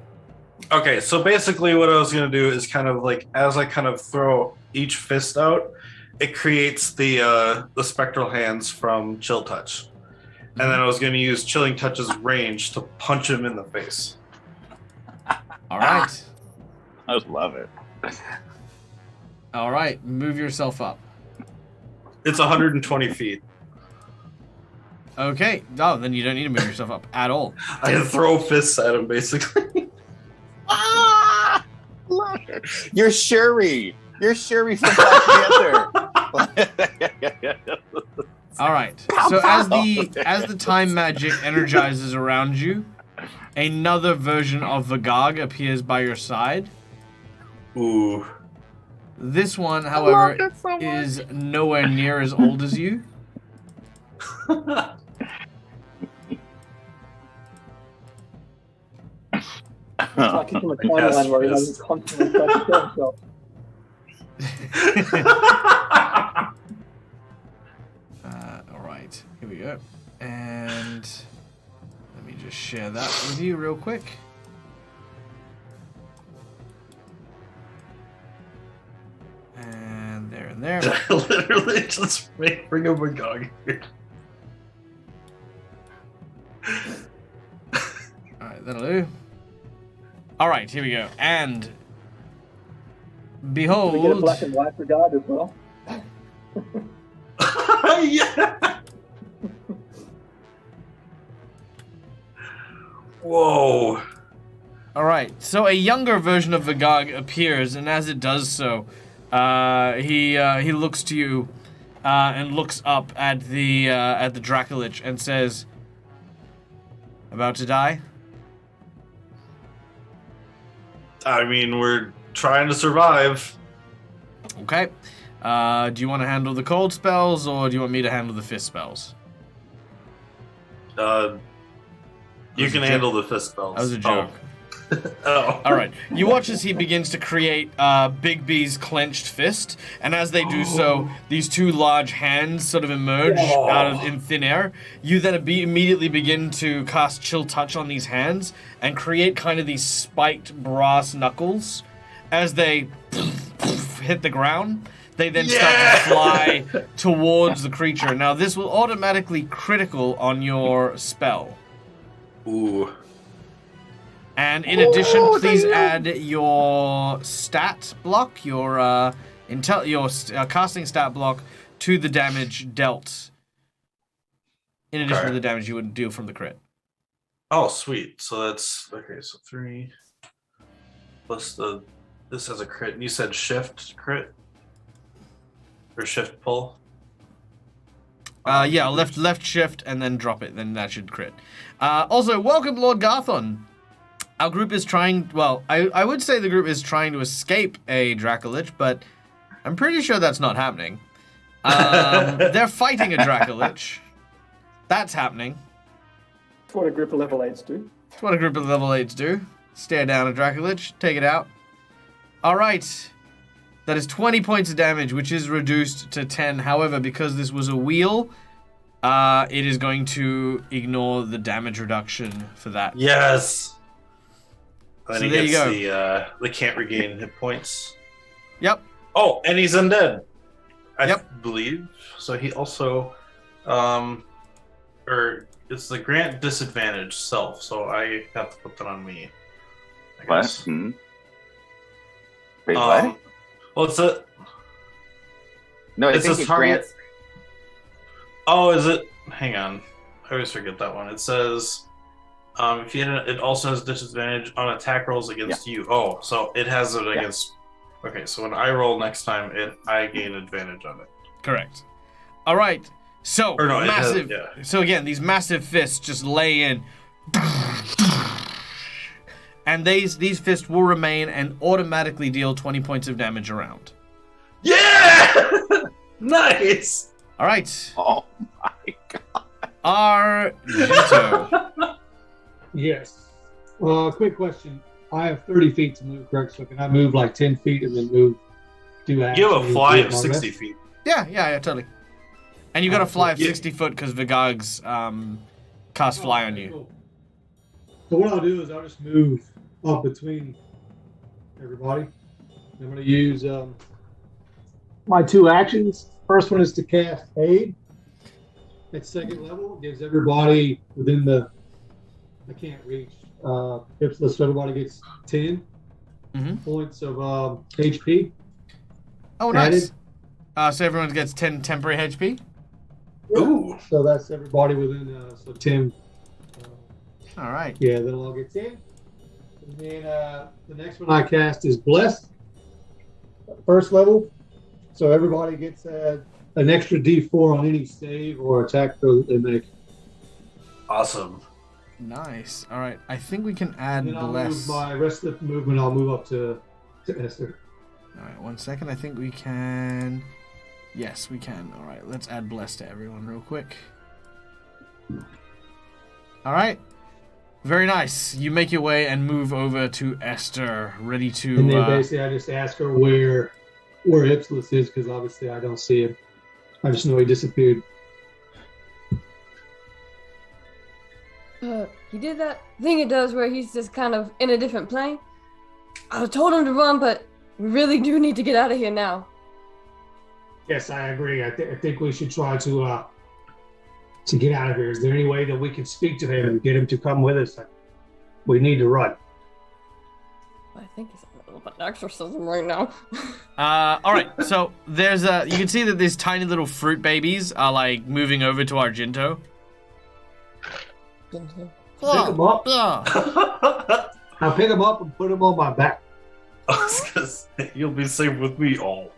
Okay, so basically what I was going to do is kind of like, as I kind of throw each fist out, it creates the spectral hands from Chill Touch. And then I was going to use Chilling Touch's range to punch him in the face. All right. I love it. All right. Move yourself up. It's 120 feet. Okay. Oh, then you don't need to move yourself up at all. I throw fists at him, basically. Ah! Love it. You're Shuri. You're Shuri from Black Panther. All right. So as the time magic energizes around you, another version of Vagog appears by your side. Ooh. This one, however, is nowhere near as old as you. It's like he's in a timeline where he has to constantly try to kill himself. All right. Here we go. And let me just share that with you real quick. And there and there. I literally just bring up a gog here. All right, that'll do. All right, here we go. And Can we get a behold, black and white regard as well? Yeah. Whoa. all right. So a younger version of Vagog appears, and as it does so, he looks to you and looks up at the Dracolich and says, "About to die?" I mean, we're trying to survive. Okay. Do you want to handle the cold spells, or do you want me to handle the fist spells? You was can a handle the fist spells. That was a joke. Oh. All right. You watch as he begins to create Big B's clenched fist, and as they do so, these two large hands sort of emerge out of in thin air. You then immediately begin to cast Chill Touch on these hands and create kind of these spiked brass knuckles. As they hit the ground, they then start to fly towards the creature. Now, this will automatically critical on your spell. Ooh. And in addition, please add your stat block, your casting stat block, to the damage dealt. In addition to the damage you would deal from the crit. Oh, sweet. So that's okay. So 3 plus this has a crit. And you said shift crit or shift pull. Yeah, left shift and then drop it. Then that should crit. Also, welcome, Lord Garthon. Our group is trying, well, I would say the group is trying to escape a Dracolich, but I'm pretty sure that's not happening. They're fighting a Dracolich. That's happening. That's what a group of level 8s do. That's what a group of level 8s do. Stare down a Dracolich, take it out. All right. That is 20 points of damage, which is reduced to 10. However, because this was a wheel, it is going to ignore the damage reduction for that. Yes. Then So he there you gets go. the can't regain hit points. Yep. Oh, and he's undead. I Yep. believe. So he also, or it's the grant disadvantage self. So I have to put that on me. I What? guess. Wait, what? Well, it's a. No, I It's think a it target. grants. Oh, is it? Hang on. I always forget that one. It says, if you hit it also has disadvantage on attack rolls against you. Oh, so it has it against. Okay, so when I roll next time, I gain advantage on it. Correct. All right. So Or no, it has- massive. yeah. So again, these massive fists just lay in, and these fists will remain and automatically deal 20 points of damage around. Yeah! Nice! All right. Oh my god. Argento. Yes. Quick question. I have 30 feet to move, correct? So can I move like 10 feet and then move? You have a fly of 60 feet. Yeah, totally. And you got a fly of Yeah. 60 foot because Vigog's cast fly on you. Cool. So what I'll do is I'll just move up between everybody. I'm going to use my 2 actions. First one is to cast Aid. At second level, it gives everybody within the, I can't reach, Ipsilus, so everybody gets 10 points of HP. Oh, nice. So everyone gets 10 temporary HP? Ooh. So that's everybody within, so 10. All right. Yeah, then I'll get 10. And then the next one I cast is Blessed. First level. So everybody gets an extra D4 on any save or attack throw that they make. Awesome. Nice. All right. I think we can add And then I'll Bless. move my rest of the movement. I'll move up to Esther. All right, 1 second. I think we can. Yes, we can. All right, let's add Bless to everyone real quick. All right. Very nice. You make your way and move over to Esther, ready to. And then basically I just ask her where Ipsilus is because obviously I don't see him. I just know he disappeared. He did that thing he does where he's just kind of in a different plane. I told him to run, but we really do need to get out of here now. Yes, I agree. I think we should try to get out of here. Is there any way that we can speak to him and get him to come with us? We need to run. I think he's in the middle of an exorcism right now. All right. So there's you can see that these tiny little fruit babies are like moving over to Argento. Pick him up. Yeah. I'll pick him up and put him on my back. I was gonna say, you'll be safe with me all.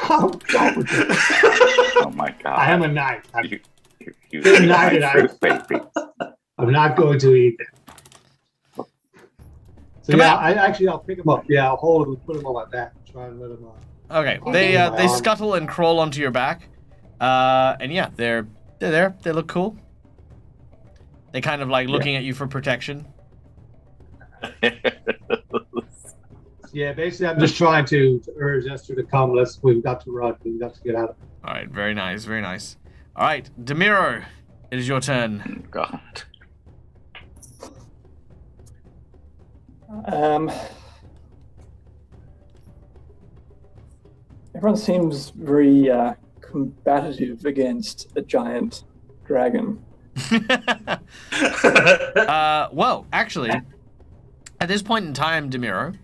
Oh, God. Oh my god. I am a knight. You Good night, fruit baby. I'm not going to eat it. So Come yeah, out. I'll pick him up. Yeah, I'll hold him and put him on my back and try and let him Okay. They scuttle and crawl onto your back, and yeah, they're there. They look cool. They kind of like looking at you for protection. Yeah, basically, I'm just trying to urge Esther to come. We've got to run. We've got to get out of it. All right, very nice, very nice. All right, Demiro, it is your turn. God. Everyone seems very combative against a giant dragon. Well, actually, at this point in time, Demiro,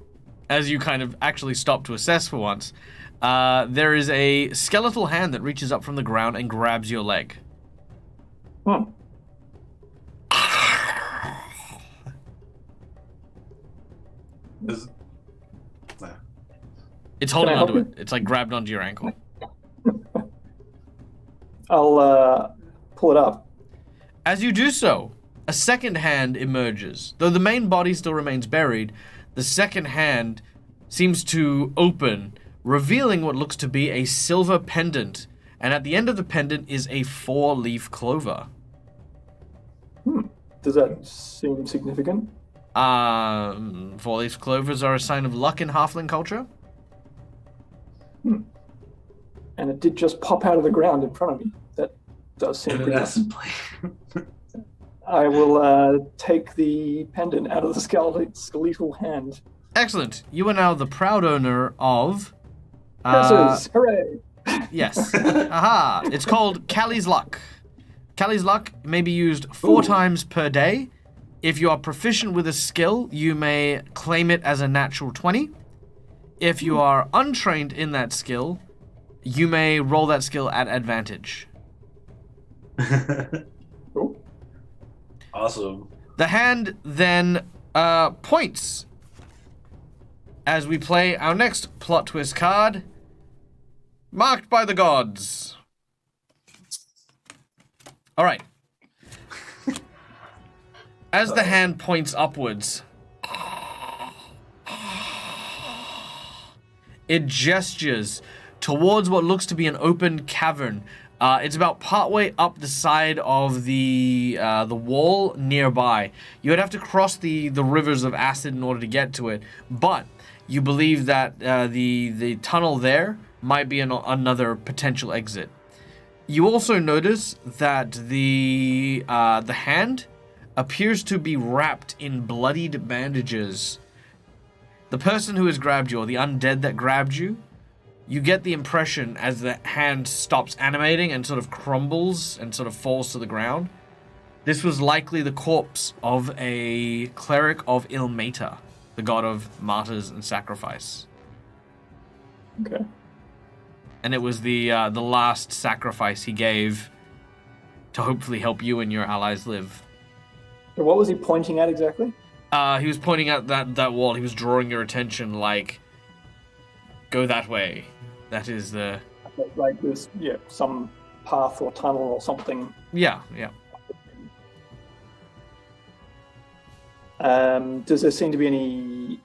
as you kind of actually stop to assess for once, there is a skeletal hand that reaches up from the ground and grabs your leg. Hmm. It's holding Can I onto help it. It's like grabbed onto your ankle. I'll pull it up. As you do so, a second hand emerges. Though the main body still remains buried, the second hand seems to open, revealing what looks to be a silver pendant. And at the end of the pendant is a 4-leaf clover. Does that seem significant? 4-leaf clovers are a sign of luck in halfling culture. And it did just pop out of the ground in front of me. That does seem pretty awesome. I will take the pendant out of the skeletal hand. Excellent. You are now the proud owner of... Curses! Hooray! Yes. Aha! It's called Callie's Luck. Callie's Luck may be used 4 times per day. If you are proficient with a skill, you may claim it as a natural 20. If you are untrained in that skill, you may roll that skill at advantage. Cool. Awesome. The hand then points as we play our next plot twist card, Marked by the Gods. All right. As the hand points upwards, it gestures towards what looks to be an open cavern. It's about partway up the side of the wall nearby. You would have to cross the rivers of acid in order to get to it, but you believe that the tunnel there might be another potential exit. You also notice that the hand appears to be wrapped in bloodied bandages. The person who has grabbed you, or the undead that grabbed you, you get the impression as the hand stops animating and sort of crumbles and sort of falls to the ground. This was likely the corpse of a cleric of Ilmater, the god of martyrs and sacrifice. Okay. And it was the last sacrifice he gave to hopefully help you and your allies live. So what was he pointing at exactly? He was pointing at that wall. He was drawing your attention like, go that way. That is the... Like this, yeah, some path or tunnel or something. Yeah. Does there seem to be any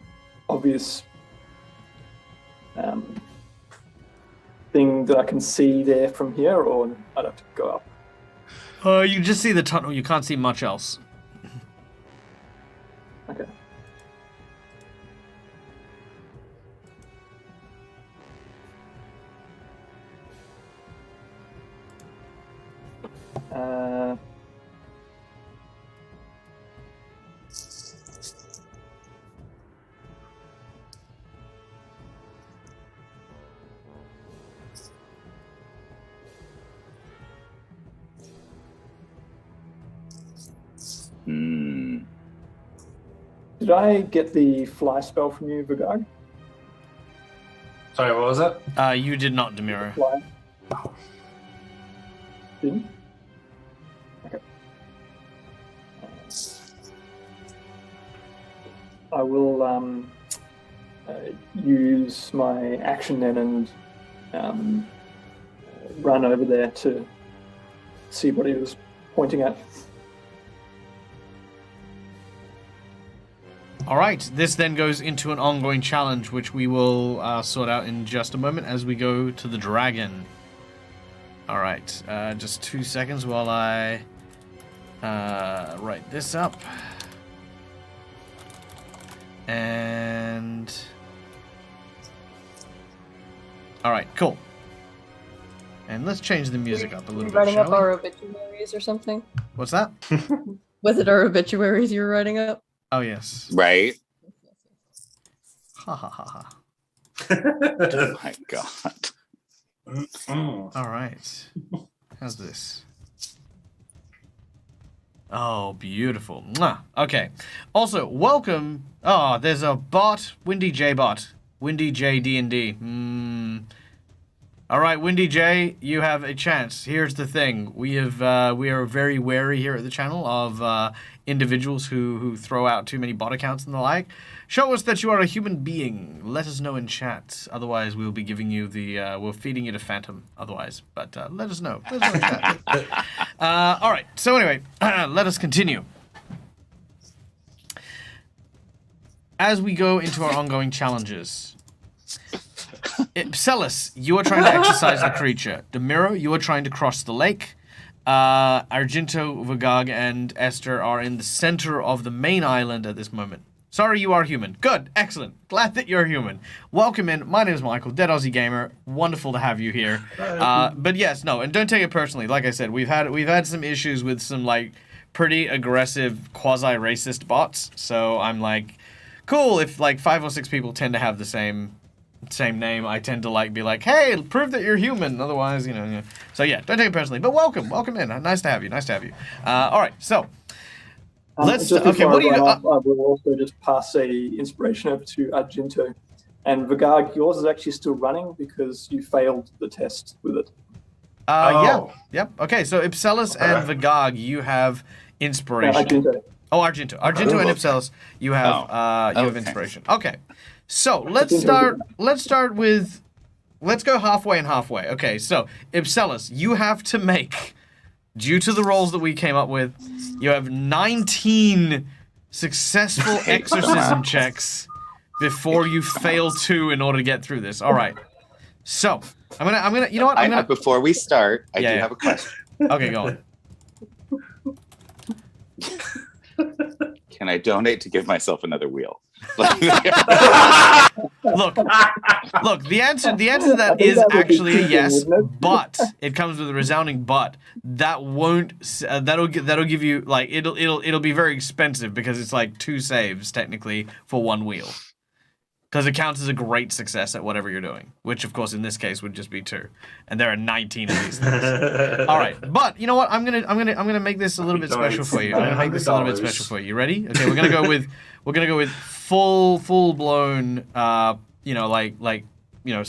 obvious thing that I can see there from here, or I'd have to go up? You just see the tunnel. You can't see much else. Okay. Did I get the fly spell from you, Vigard? Sorry, what was that? You did not, Demira. Fly. Didn't? Okay. I will use my action then and run over there to see what he was pointing at. All right, this then goes into an ongoing challenge, which we will sort out in just a moment as we go to the dragon. All right, just 2 seconds while I write this up. And all right, cool. And let's change the music up a little bit, Writing shall up we? our obituaries or something. What's that? Was it our obituaries you were writing up? Oh, yes. Right? Ha ha ha ha. Oh my God. All right. How's this? Oh, beautiful. Mwah. Okay. Also, welcome. Oh, there's a bot. Windy J bot. Windy J D&D. All right, Windy J, you have a chance. Here's the thing: we are very wary here at the channel of individuals who throw out too many bot accounts and the like. Show us that you are a human being. Let us know in chat. Otherwise, we'll be giving you we're feeding you to Phantom. Otherwise, but let us know. Let us know in chat. All right. So anyway, let us continue. As we go into our ongoing challenges. Celis, you are trying to exercise the creature. Demiro, you are trying to cross the lake. Argento, Vagag, and Esther are in the center of the main island at this moment. Sorry, you are human. Good, excellent. Glad that you're human. Welcome in. My name is Michael, Dead Aussie Gamer. Wonderful to have you here. But yes, no, and don't take it personally. Like I said, we've had some issues with some like pretty aggressive quasi-racist bots. So I'm like, cool. If like 5 or 6 people tend to have the same name, I tend to like be like, hey, prove that you're human. Otherwise, you know. So yeah, don't take it personally. But welcome in. Nice to have you. All right, so let's. Just Okay, before what do you? I run off, I will also just pass a inspiration over to Argento. And Vagag, yours is actually still running because you failed the test with it. Yeah. Yep. Okay, so Ipselis and Vagag, you have inspiration. Argento. Oh, Argento and Ipselis, you have inspiration. Okay. So let's start with, let's go halfway and halfway. Okay, so Ipselis, you have to make, due to the rolls that we came up with, you have 19 successful exorcism checks before you fail 2 in order to get through this. All right. So I'm gonna, you know what? Before we start, I do have a question. Okay, go on. Can I donate to give myself another wheel? Look, the answer to that is actually a yes, but it comes with a resounding but. That won't that'll give you like it'll be very expensive because it's like 2 saves technically for 1 wheel. Because it counts as a great success at whatever you're doing, which of course in this case would just be 2, and there are 19 of these things. All right, but you know what? I'm gonna make this a little bit special for you. I'm gonna make this a little bit special for you. You ready? Okay, we're gonna go with full blown seance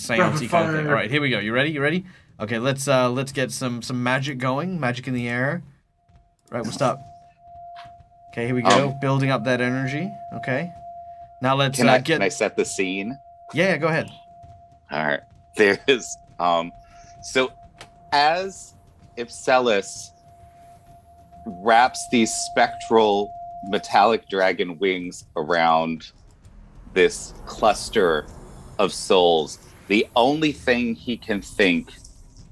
kind of thing. All right, here we go. You ready? Okay, let's get some magic going. Magic in the air. Right, we'll stop. Okay, here we go. Building up that energy. Okay. Now let's Can I set the scene? Yeah, go ahead. All right. There is so as Ipselis wraps these spectral metallic dragon wings around this cluster of souls, the only thing he can think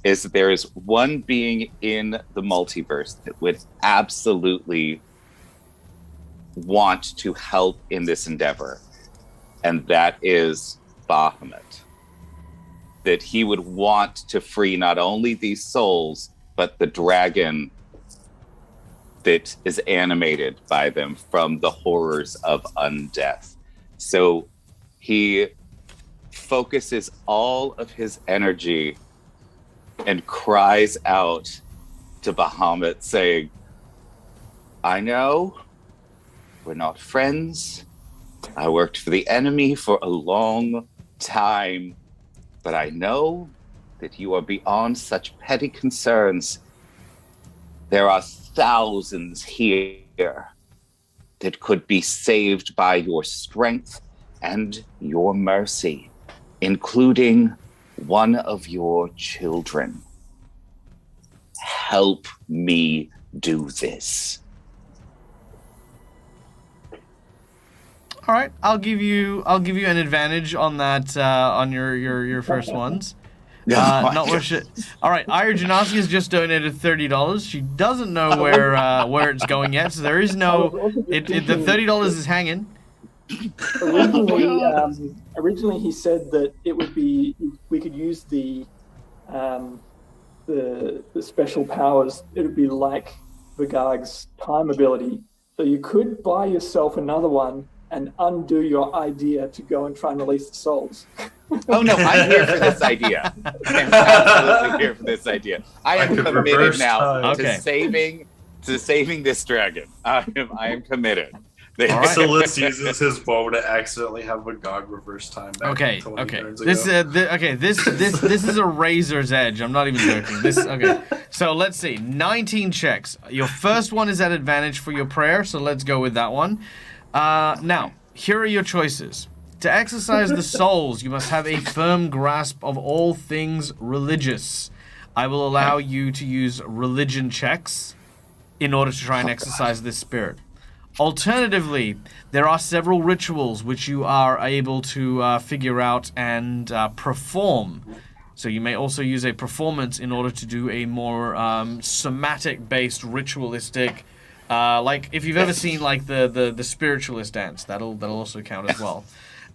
is that there is one being in the multiverse that would absolutely want to help in this endeavor, and that is Bahamut. That he would want to free not only these souls, but the dragon that is animated by them from the horrors of undeath. So he focuses all of his energy and cries out to Bahamut saying, I know we're not friends. I worked for the enemy for a long time, but I know that you are beyond such petty concerns. There are thousands here that could be saved by your strength and your mercy, including one of your children. Help me do this. All right, I'll give you an advantage on that on your first ones. Not worth it. All right, Ira Janowski has just donated $30. She doesn't know where it's going yet, so there is no. The $30 is hanging. Originally, he said that it would be we could use the special powers. It would be like Vigag's time ability, so you could buy yourself another one and undo your idea to go and try and release the souls. Oh no, I'm here for this idea. I'm absolutely here for this idea. I am committed now to saving this dragon. I am committed. Right. Silas uses his bow to accidentally have Vigag reverse time back. Okay. This is a razor's edge. I'm not even joking. So let's see. 19 checks. Your first one is at advantage for your prayer, so let's go with that one. Now, here are your choices. To exercise the souls, you must have a firm grasp of all things religious. I will allow you to use religion checks in order to try and exercise this spirit. Alternatively, there are several rituals which you are able to figure out and perform. So you may also use a performance in order to do a more somatic-based, ritualistic, like if you've ever seen like the spiritualist dance, that'll also count as well.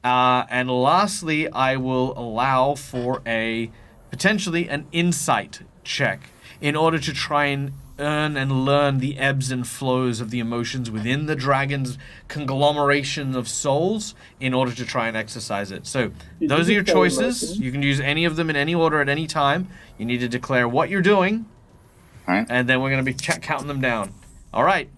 And lastly, I will allow for potentially an insight check in order to try and earn and learn the ebbs and flows of the emotions within the dragon's conglomeration of souls in order to try and exercise it. So those are your choices. You can use any of them in any order at any time. You need to declare what you're doing, and then we're going to be counting them down. All right.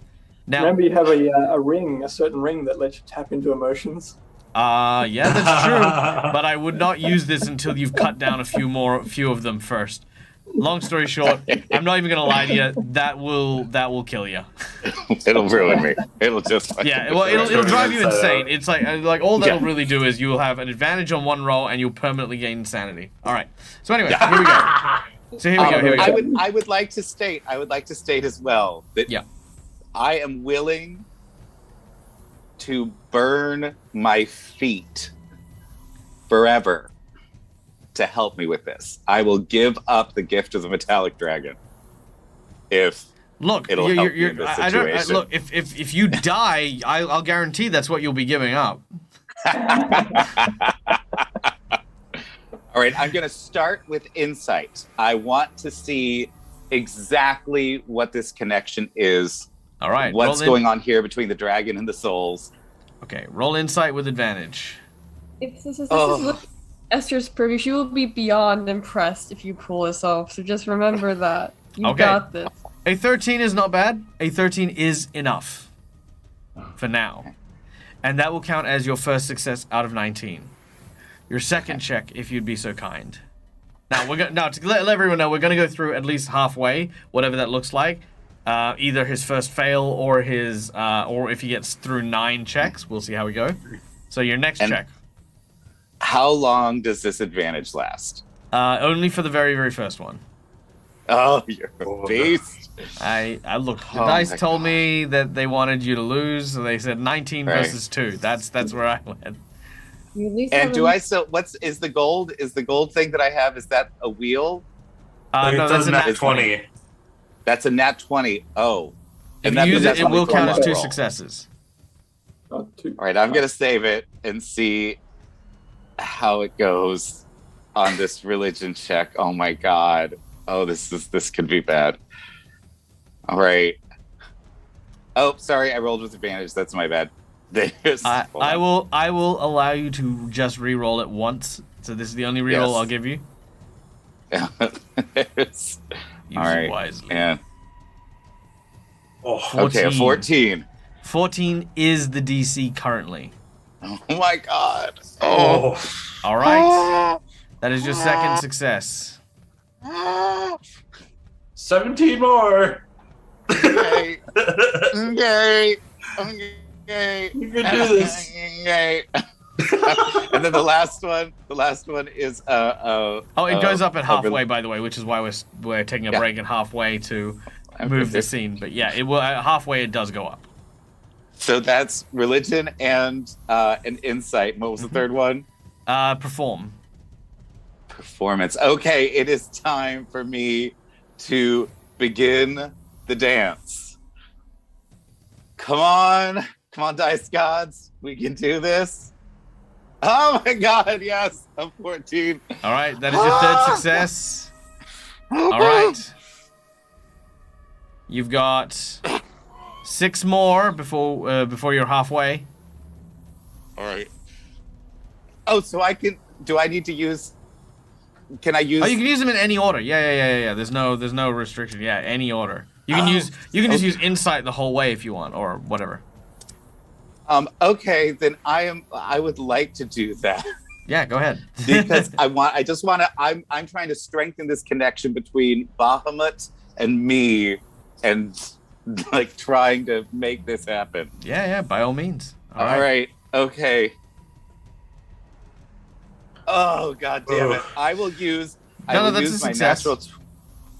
Now, remember, you have a certain ring that lets you tap into emotions. Yeah, that's true. But I would not use this until you've cut down a few of them first. Long story short, I'm not even gonna lie to you. That will kill you. It'll ruin me. It'll just it'll drive you insane. It's like all that'll really do is you will have an advantage on one roll and you'll permanently gain insanity. All right. So anyway, here we go. So here we go. I would like to state as well that I am willing to burn my feet forever to help me with this. I will give up the gift of the metallic dragon if it'll help me in this situation. If you die, I'll guarantee that's what you'll be giving up. All right, I'm going to start with insight. I want to see exactly what this connection is. All right. What's going on here between the dragon and the souls? Okay, roll insight with advantage. If this is Esther's purview, she will be beyond impressed if you pull this off. So just remember that. You got this. A 13 is not bad. A 13 is enough for now. And that will count as your first success out of 19. Your second check, if you'd be so kind. Now, to let everyone know, we're going to go through at least halfway, whatever that looks like. Either his first fail or or if he gets through 9 checks. We'll see how we go. So your next check. How long does this advantage last? Only for the very, very first one. Oh, you're a beast. I looked. The dice told me that they wanted you to lose, so they said 19 versus 2. That's where I went. And do I still? Is the gold? Is the gold thing that I have? Is that a wheel? No, that's a nat 20. That's a nat 20. Oh, if you use it, it will count as 2 successes. All right, I'm gonna save it and see how it goes on this religion check. Oh my god. Oh, this could be bad. All right. Oh, sorry, I rolled with advantage. That's my bad. I will allow you to just re-roll it once. So this is the only re-roll I'll give you. Use it wisely. Yeah. Okay, a 14. 14 is the DC currently. Oh my god. Oh. All right. That is your second success. 17 more. Okay. Okay. You can do this. And then the last one is it goes up at halfway, by the way, which is why we're taking a break at halfway to move the scene. But yeah, it will halfway it does go up. So that's religion and an insight. What was the third one? Perform. Performance. Okay, it is time for me to begin the dance. Come on, dice gods. We can do this. Oh my god, yes, a 14. All right, that is your third success. All right. You've got 6 more before you're halfway. All right. Oh, so I can. Do I need to use? Can I use? Oh, you can use them in any order. Yeah. There's no restriction. Yeah, any order. You can just use insight the whole way if you want, or whatever. Okay, then I would like to do that. Yeah, go ahead. Because I'm trying to strengthen this connection between Bahamut and me, and like trying to make this happen. Yeah, by all means. All right. Okay. Oh god damn it! I will use. I will that's use a my success. natural.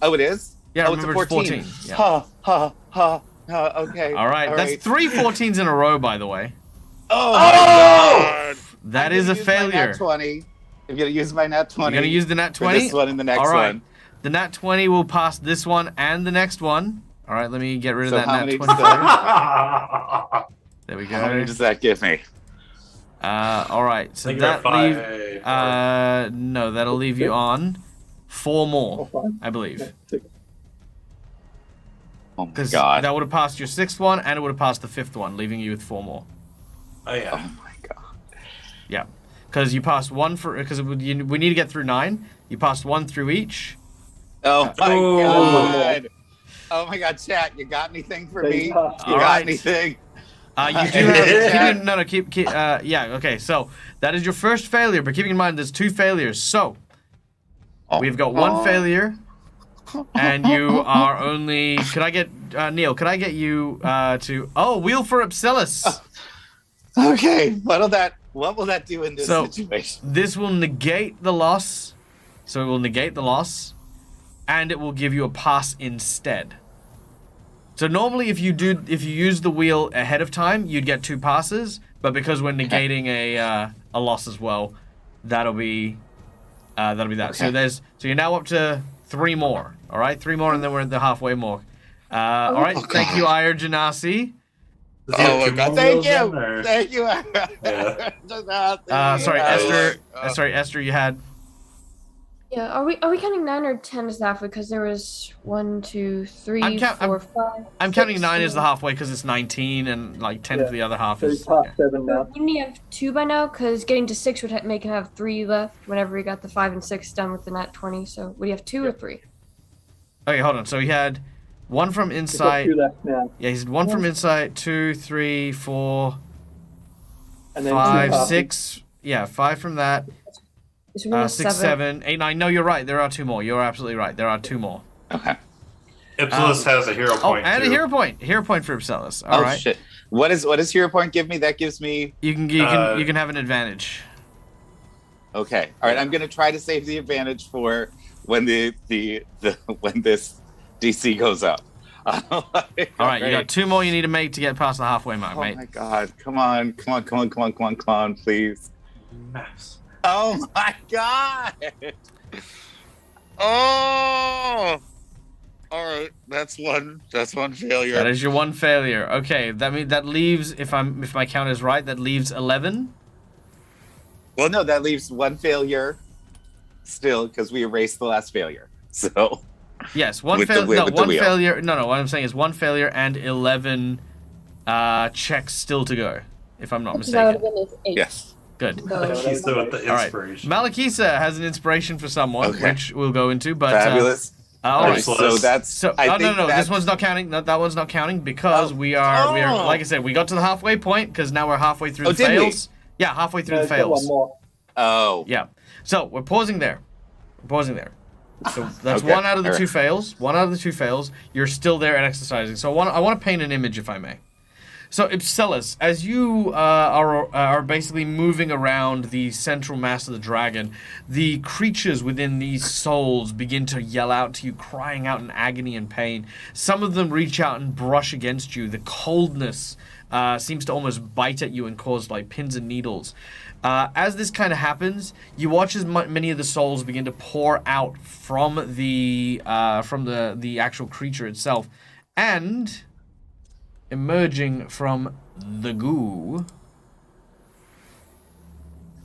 Oh, it is. Yeah, oh, it's a remember 14. it's 14. Yeah. Ha. Okay. All right, that's 3 14s in a row, by the way. Oh my god! That I'm is a gonna use my failure. Nat 20. I'm gonna use my nat 20. You're gonna use the nat 20. For this one and the next All right. one. The nat 20 will pass this one and the next one. All right, let me get rid of So that how nat many 20. does There we How many go. does that give me? All right, so I think you're that at 5. no, that'll leave you on 4 more, Or 5. I believe. 6. Oh my Because god! that would have passed your 6th one and it would have passed the 5th one, leaving you with 4 more. Oh yeah. Oh my god! Yeah, because you passed 1 for because we need to get through 9. You passed 1 through each. Oh my Oh. god! Oh my god, chat! You got anything for me? You All got right. anything? You do have keep yeah, okay. So that is your first failure, but keeping in mind there's 2 failures. So we've got 1 failure, and you are only. Could I get Neil? Could I get you to? Oh, wheel for Ipsilis. Okay, what will that do in this So- situation? This will negate the loss. So it will negate the loss, and it will give you a pass instead. So normally, if you use the wheel ahead of time, you'd get 2 passes. But because we're negating a loss as well, that'll be that. Okay. So you're now up to 3 more. All right, 3 more, and then we're at the halfway mark. All right, thank you, Aya Janasi. Does he have Oh my 2 god! more Thank wheels you, then, or- thank you. Yeah. Sorry, Esther. Sorry, Esther. You had. Yeah, are we counting 9 or 10 as the halfway? Because there was 1, 2, 3, I'm 4, 5. I'm counting 9 as the 7. halfway because it's 19, and like 10 Yeah. for the other half So he's is. past Yeah. 7 now. You only have 2 by now, because getting to 6 would make him have 3 left whenever he got the 5 and 6 done with the nat 20. So would he have 2 or 3? Okay, hold on. So he had 1 from He's got insight. 2 left now. Yeah, he's 1 from insight. 2, 3, 4, And then 5, 2 passes. 6. Yeah, 5 from that. This one has 6, 7, 8, 9. No, you're right. There are 2 more. You're absolutely right. There are 2 more. Okay. Ipsilis has a hero Oh, point and too. a hero point. Hero point for Ipsilis. All Oh right. shit! What does hero point give me? That gives me. You can have an advantage. Okay. All right. I'm gonna try to save the advantage for when the when this DC goes up. All right, you got 2 more you need to make to get past the halfway mark, Oh mate. my god! Come on, please! Maps. Oh my god! Oh! All right, that's one failure. That is your 1 failure. Okay, that leaves if my count is right, that leaves 11. Well, no, that leaves 1 failure still because we erased the last failure. So Yes, 1 With the failure. wheel- No, with the 1 wheel. failure. No. What I'm saying is 1 failure and 11 checks still to go, if I'm not Because that would have mistaken. been his 8. yes. Good. So, Malakisa with the All right. inspiration. Malakisa has an inspiration for someone, Okay. which we'll go into. But Fabulous. all All right. right, so that's So I no, think no, that's, this one's not counting. No, that one's not counting because Oh. we are Oh. like I said, we got to the halfway point because now we're halfway through Oh, the did we? fails. Yeah, halfway through No, the he's got fails. 1 more. Oh. Yeah. So we're pausing there. So that's Okay, 1 out of the all right. 2 fails. 1 out of the 2 fails. You're still there and exercising. So I want to paint an image, if I may. So Ipsilis, as you are basically moving around the central mass of the dragon, the creatures within these souls begin to yell out to you, crying out in agony and pain. Some of them reach out and brush against you. The coldness seems to almost bite at you and cause like pins and needles. As this kind of happens, you watch as many of the souls begin to pour out from the actual creature itself, and emerging from the goo.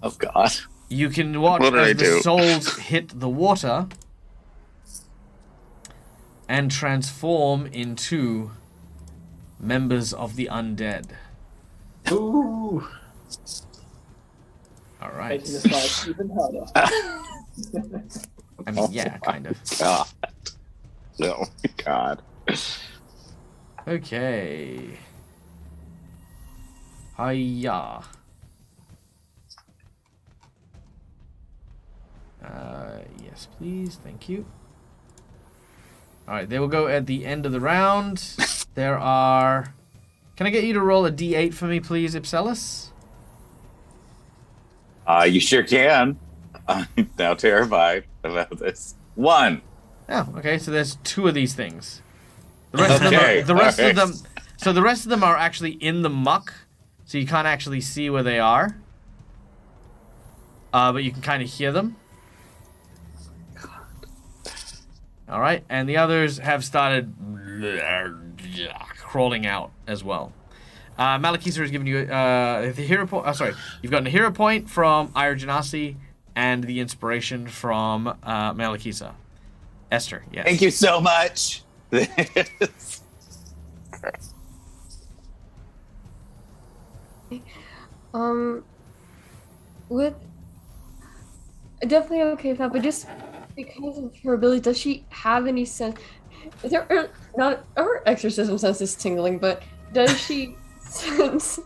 Oh God. You can watch What did I as the do? souls hit the water and transform into members of the undead. Ooh. All right. Making this fight even harder. I mean, yeah, kind of. God. No, God. Okay. Hiya. Yes, please. Thank you. All right, they will go at the end of the round. There are... Can I get you to roll a d8 for me, please, Ipselis? You sure can. I'm now terrified about this. 1. Oh, okay, so there's 2 of these things. The rest Okay, of them, the rest alright. of them, so the rest of them are actually in the muck, so you can't actually see where they are. But you can kind of hear them. All right, and the others have started crawling out as well. Malakisa has given you the hero point. Sorry, you've gotten a hero point from Ira Janasi and the inspiration from Malakisa. Esther, yes. Thank you so much. With definitely okay with that, but just because of her ability, does she have any sense? Is there not her exorcism sense is tingling, but does she sense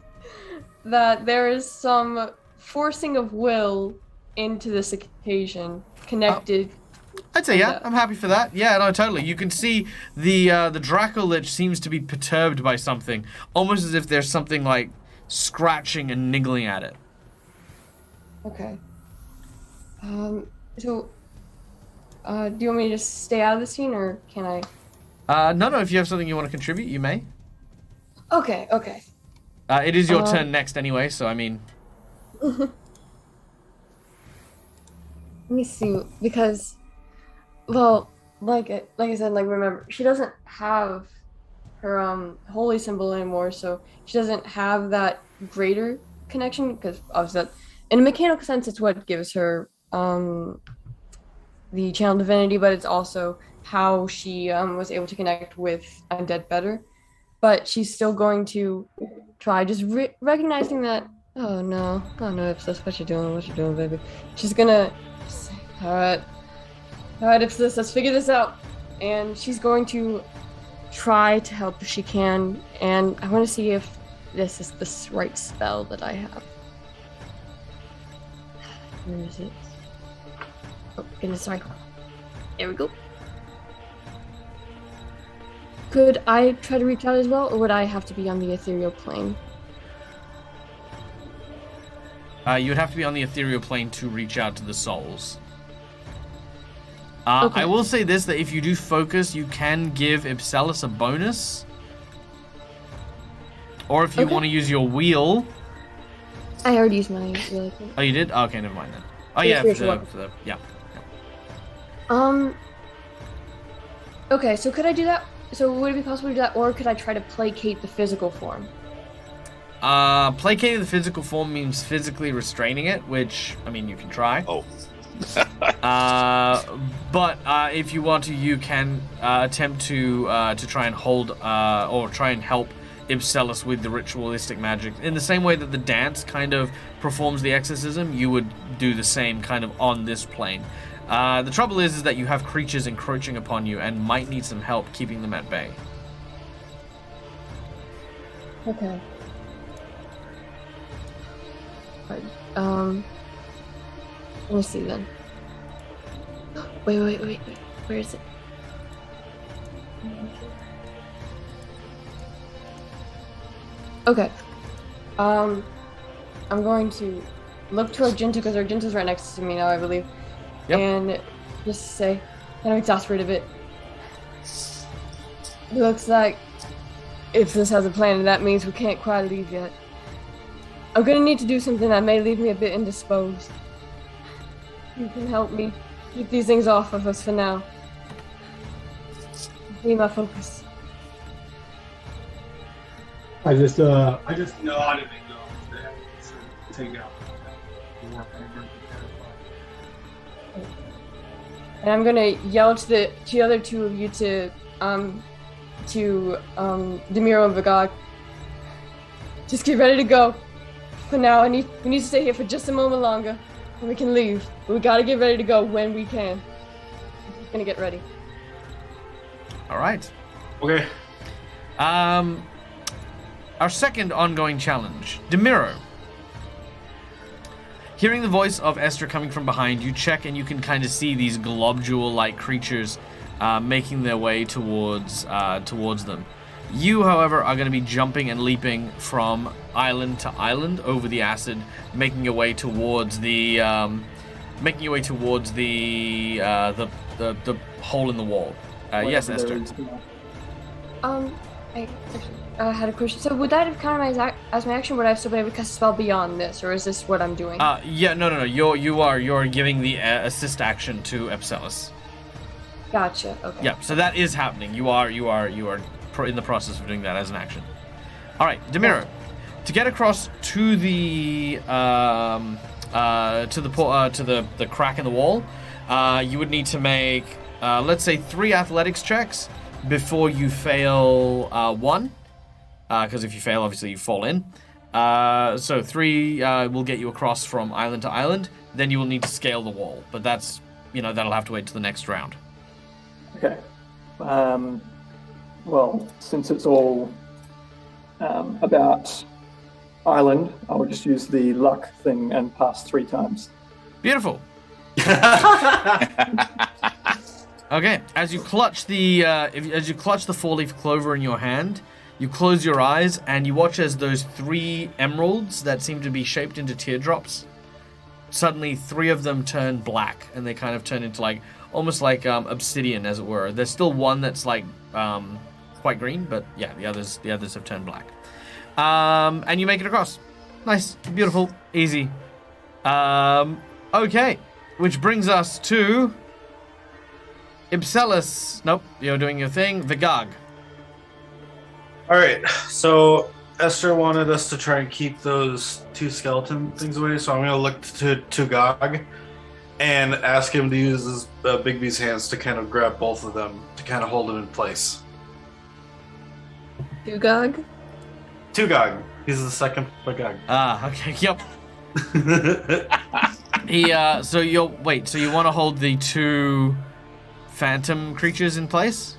that there is some forcing of will into this occasion connected? I'd say yeah. I'm happy for that. Yeah, no, totally. You can see the Dracolich seems to be perturbed by something, almost as if there's something like scratching and niggling at it. Okay. So, do you want me to just stay out of the scene, or can I? No. If you have something you want to contribute, you may. Okay. Okay. It is your turn next anyway, so I mean. Let me see, because, well, like I said, like remember, she doesn't have her holy symbol anymore, so she doesn't have that greater connection, because obviously that, in a mechanical sense, it's what gives her the channel divinity, but it's also how she was able to connect with undead better. But she's still going to try, just recognizing that. Oh no, Ipsis, what you doing, baby? She's gonna say, all right, Ipsis, let's figure this out. And she's going to try to help if she can. And I want to see if this is the right spell that I have. Where is it? Oh, goodness, sorry. There we go. Could I try to reach out as well, or would I have to be on the ethereal plane? You would have to be on the ethereal plane to reach out to the souls. Okay. I will say this, that if you do focus, you can give Ipselis a bonus. Or if you Okay. want to use your wheel. I already used my really quick. Oh, you did? Okay, never mind then. Oh, Yeah, yeah, spiritual yeah. Okay, so could I do that? So would it be possible to do that, or could I try to placate the physical form? Placating the physical form means physically restraining it, which, I mean, you can try. Oh. But if you want to, you can attempt to try and hold or try and help Ipselis with the ritualistic magic. In the same way that the dance kind of performs the exorcism, you would do the same kind of on this plane. The trouble is that you have creatures encroaching upon you and might need some help keeping them at bay. Okay. Right. Let me see then. Wait. Where is it? Okay. I'm going to look to Argenta, because Argenta's right next to me now, I believe. Yep. And just say, I'm exasperated a bit. Looks like if this has a plan, that means we can't quite leave yet. I'm gonna need to do something that may leave me a bit indisposed. You can help me keep these things off of us for now. Be my focus. I just nodded and go to take out. And I'm gonna yell to the other two of you to Demiro and Vigog. Just get ready to go. For now, we need to stay here for just a moment longer, and we can leave. But we gotta get ready to go when we can. I'm just gonna get ready. All right. Okay. Our second ongoing challenge, Demiro. Hearing the voice of Esther coming from behind, you check and you can kind of see these globule-like creatures making their way towards them. You, however, are going to be jumping and leaping from island to island over the acid, making your way towards the hole in the wall. Yes, Esther. I had a question. So would that have counted as my action? Would I have still been able to cast a spell beyond this, or is this what I'm doing? Yeah, no. You're giving the assist action to Epsilus. Gotcha. Okay. Yeah, so that is happening. You are in the process of doing that as an action. All right, Demiro, to get across to the crack in the wall, you would need to make let's say 3 athletics checks before you fail 1. Because if you fail, obviously you fall in. So 3 will get you across from island to island. Then you will need to scale the wall, but that's that'll have to wait till the next round. Okay. Well, since it's all about island, I will just use the luck thing and pass 3 times. Beautiful. Okay, as you clutch the 4-leaf clover in your hand, you close your eyes and you watch as those 3 emeralds that seem to be shaped into teardrops, suddenly 3 of them turn black, and they kind of turn into almost like obsidian, as it were. There's still one that's quite green, but yeah, the others have turned black. And you make it across. Nice, beautiful, easy. Okay, which brings us to Ipselus. Nope, you're doing your thing. Vigog. All right. So Esther wanted us to try and keep those 2 skeleton things away. So I'm going to look to Gog and ask him to use his Bigby's hands to kind of grab both of them to kind of hold them in place. Tugog? Tugog. He's the second Vigog. Okay. Yep. So you want to hold the 2 phantom creatures in place?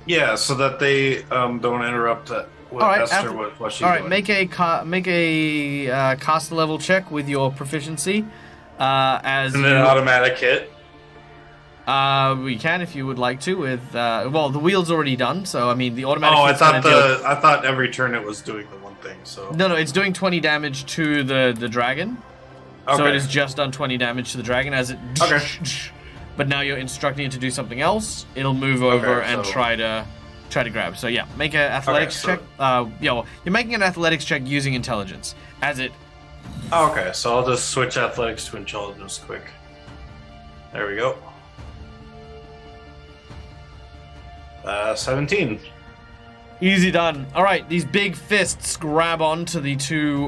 Yeah, so that they don't interrupt Esther with what she's doing. All right, make a caster level check with your proficiency. And an automatic hit. We can if you would like to. With the wheel's already done, so I mean the automatic. Oh, I thought every turn it was doing the one thing. So no, it's doing 20 damage to the dragon. Okay. So it has just done 20 damage to the dragon as it. Okay. But now you're instructing it to do something else. It'll move over and try to grab. So yeah, make an athletics check. You're making an athletics check using intelligence as it. Okay, so I'll just switch athletics to intelligence quick. There we go. 17. Easy done. All right, these big fists grab onto the 2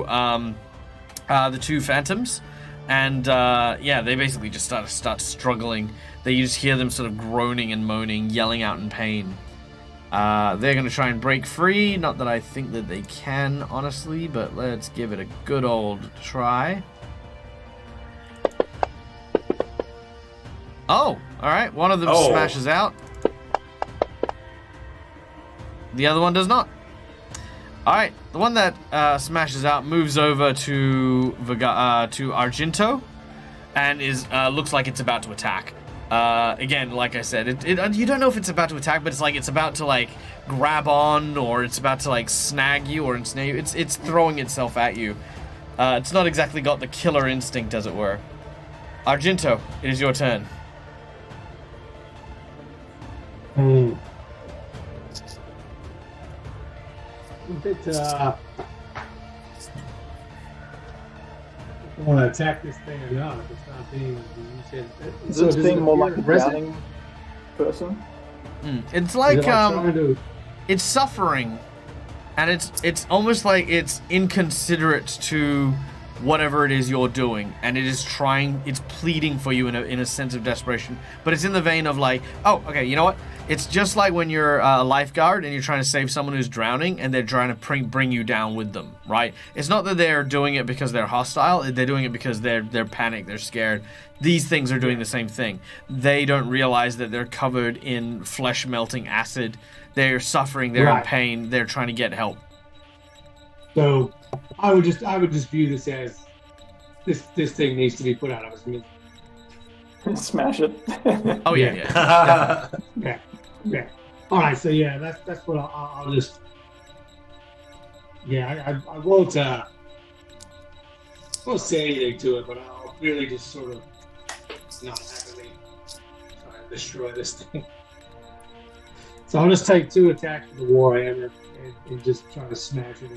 phantoms. And they basically just start struggling. You just hear them sort of groaning and moaning, yelling out in pain. They're going to try and break free. Not that I think that they can, honestly, but let's give it a good old try. Oh, all right. One of them smashes out. The other one does not. All right, the one that smashes out moves over to Argento, and looks like it's about to attack. Again, like I said, you don't know if it's about to attack, but it's about to grab on, or it's about to snag you or ensnare you. It's throwing itself at you. It's not exactly got the killer instinct, as it were. Argento, it is your turn. want to attack this thing or not. If it's not being used. Is this does thing it more like a appear resident? drowning person? It's Is like it trying to- it's suffering, and it's almost like it's inconsiderate to whatever it is you're doing, and it's pleading for you in a sense of desperation, but it's in the vein of like, oh, okay, you know what? It's just like when you're a lifeguard and you're trying to save someone who's drowning and they're trying to bring you down with them, right? It's not that they're doing it because they're hostile, they're doing it because they're panicked, they're scared. These things are doing the same thing. They don't realize that they're covered in flesh-melting acid. They're suffering, they're in Right. pain, they're trying to get help. So I would just view this as this thing needs to be put out of its misery. Smash it. Oh yeah, Yeah. yeah. Yeah. All right. So yeah, that's what I'll just. Yeah, I won't say anything to it, but I'll really just sort of not heavily try to destroy this thing. So I'll just take 2 attacks with the warhammer and just try to smash it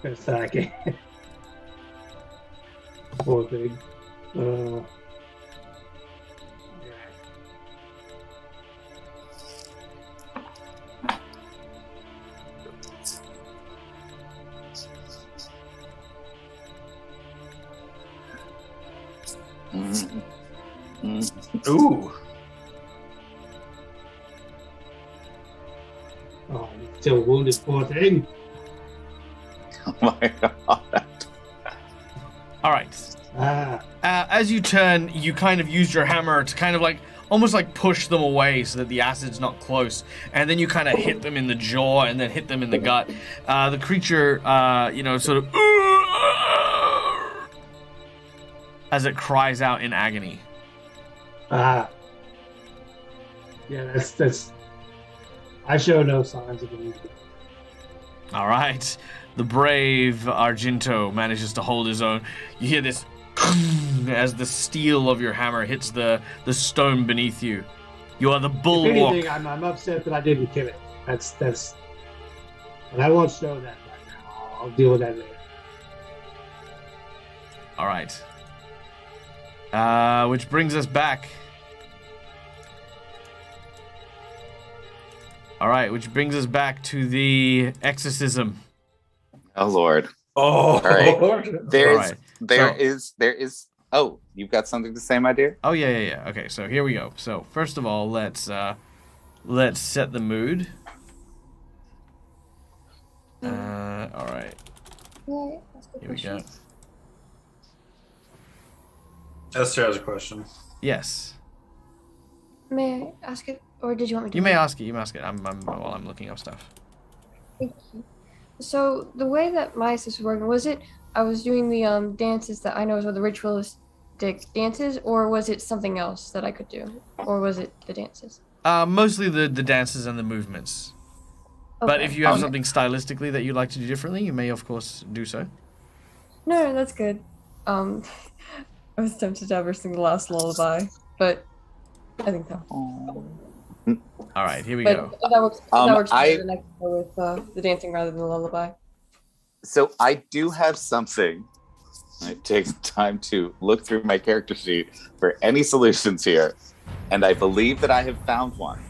as best I can. Poor thing. Yeah. Ooh. Oh, you're still wounded, poor thing. Oh my god. All right. As you turn, you kind of use your hammer to kind of like almost like push them away so that the acid's not close, and then you kind of hit them in the jaw and then hit them in the gut. The creature, sort of as it cries out in agony. Yeah, that's. I show no signs of it. All right. The brave Argento manages to hold his own. You hear this as the steel of your hammer hits the stone beneath you. You are the If bulwark. anything, I'm upset that I didn't kill it. That's. But I won't show that right now. I'll deal with that later. All right. Which brings us back. All right, which brings us back to the exorcism. Oh Lord. Oh. All right. There right. is. Oh, you've got something to say, my dear? Oh yeah. Okay, so here we go. So first of all, let's set the mood. All right. Yeah, that's a good Here we question. go. Esther has a question. Yes. May I ask it, or did you want me to? You may ask it. You may ask it. While I'm looking up stuff. Thank you. So the way that my system was working, was it I was doing the dances that I know were the ritualistic dances, or was it something else that I could do, or was it the dances? Mostly the dances and the movements. But Okay. if you have something stylistically that you'd like to do differently, you may of course do so. No, that's good. I was tempted to ever sing the last lullaby, but I think no. All right, here we But go. if that works. If that works I- better, then I can go with the dancing rather than the lullaby. So I do have something. I take time to look through my character sheet for any solutions here, and I believe that I have found one.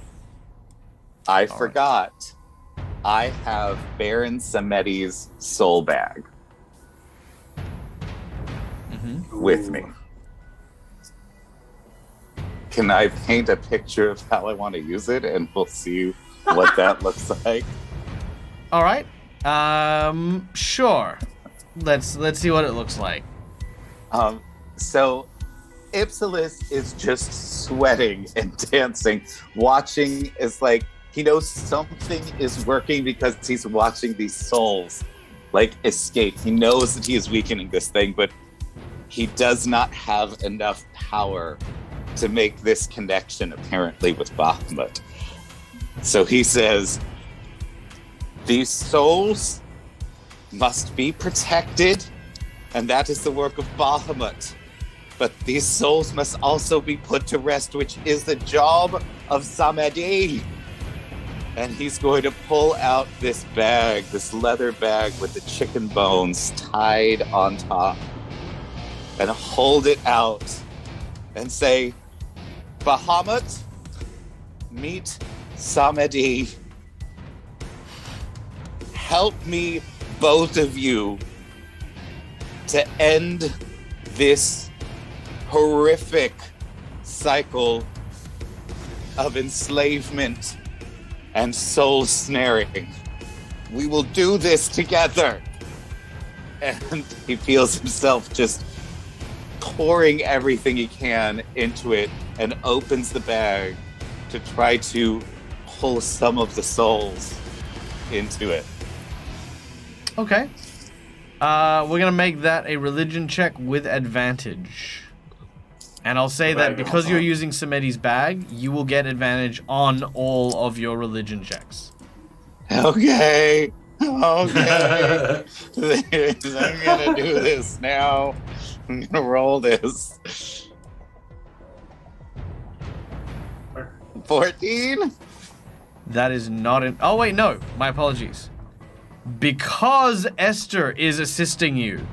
I right. forgot. I have Baron Samedi's soul bag with me. Can I paint a picture of how I want to use it, and we'll see what that looks like? All right. Sure. Let's see what it looks like. So Ipsilis is just sweating and dancing, watching. It's like he knows something is working because he's watching these souls like escape. He knows that he is weakening this thing, but he does not have enough power to make this connection apparently with Bahamut. So he says, these souls must be protected, and that is the work of Bahamut. But these souls must also be put to rest, which is the job of Samedi. And he's going to pull out this bag, this leather bag with the chicken bones tied on top. and hold it out and say, Bahamut, meet Samedi. Help me, both of you, to end this horrific cycle of enslavement and soul snaring. We will do this together. And he feels himself just pouring everything he can into it and opens the bag to try to pull some of the souls into it. Okay. We're going to make that a religion check with advantage. And I'll say that because you're using Samedi's bag, you will get advantage on all of your religion checks. Okay. I'm gonna do this now. I'm gonna roll this. 14? That is not an... Oh, wait, no. My apologies. Because Esther is assisting you,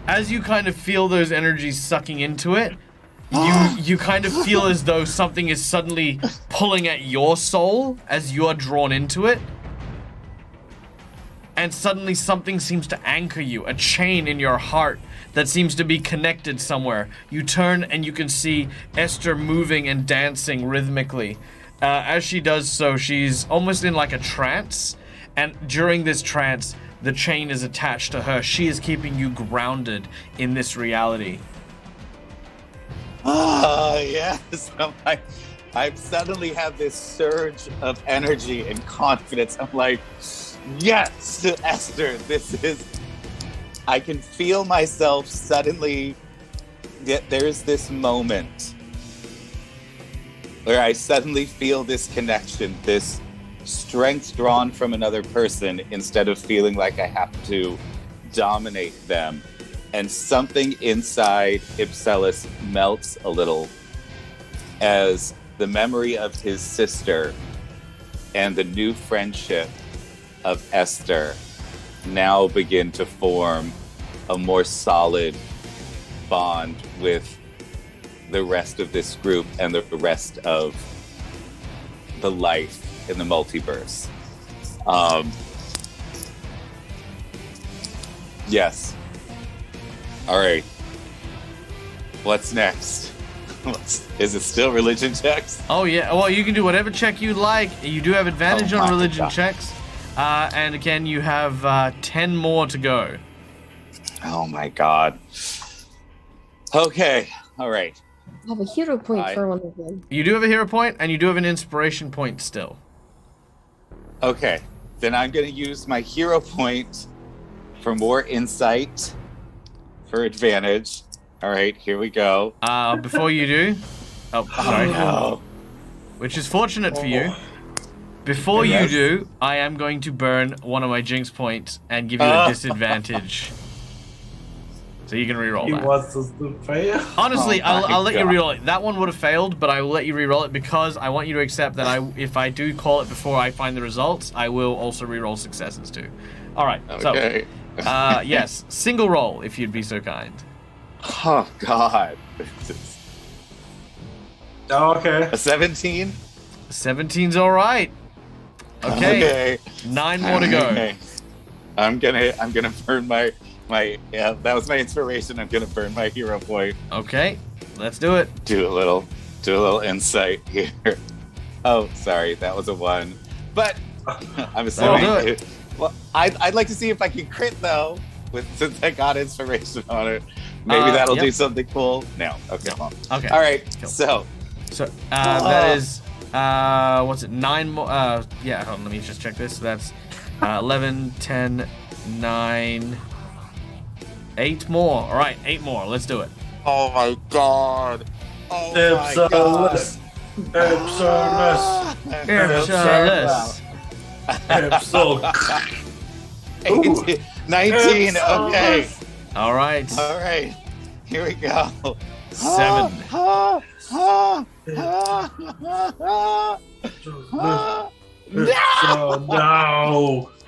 as you kind of feel those energies sucking into it, you kind of feel as though something is suddenly pulling at your soul as you are drawn into it. And suddenly something seems to anchor you, a chain in your heart that seems to be connected somewhere. You turn and you can see Esther moving and dancing rhythmically. As she does so, she's almost in like a trance. And during this trance, the chain is attached to her. She is keeping you grounded in this reality. Yes. I suddenly have this surge of energy and confidence. I'm like, yes, Esther, this is... I can feel myself suddenly... There's this moment where I suddenly feel this connection, this strength drawn from another person instead of feeling like I have to dominate them. And something inside Ipselis melts a little as the memory of his sister and the new friendship of Esther now begin to form a more solid bond with the rest of this group and the rest of the life in the multiverse. Yes. All right. What's next? Is it still religion checks? Oh, yeah. Well, you can do whatever check you like. You do have advantage on religion checks. And again, you have 10 more to go. Oh, my God. Okay. All right. I have a hero point for one of them. You do have a hero point, and you do have an inspiration point still. Okay. Then I'm going to use my hero point for more insight for advantage. All right, here we go. Before you do... Oh, sorry. No. Which is fortunate for you. Before you do, I am going to burn one of my jinx points and give you a disadvantage. So you can reroll that. He wants us to fail. Honestly, Oh I'll let you God. reroll it. That one would have failed, but I will let you reroll it because I want you to accept that if I do call it before I find the results, I will also reroll successes too. All right. Okay. So, yes, single roll if you'd be so kind. Oh, God. Oh, okay. A 17? 17's all right. Okay. 9 more to go. Okay. I'm gonna burn my that was my inspiration. I'm gonna burn my hero point. Okay. Let's do it. Do a little insight here. Oh, sorry, that was a 1. But I'm assuming. That'll do it. Well, I'd like to see if I can crit though, since I got inspiration on it. Maybe that'll do something cool. No. Okay. Well. Okay. All right. Cool. So that is what's it? 9 more. Yeah. Hold on, let me just check this. So that's 11, 10, 9, 8 more. All right, 8 more. Let's do it. Oh my God. Oh my God. Ipsalis. Ipsalis. Ipsalis. Ipsalis. 18, 19. Okay. All right. All right. Here we go. 7. No.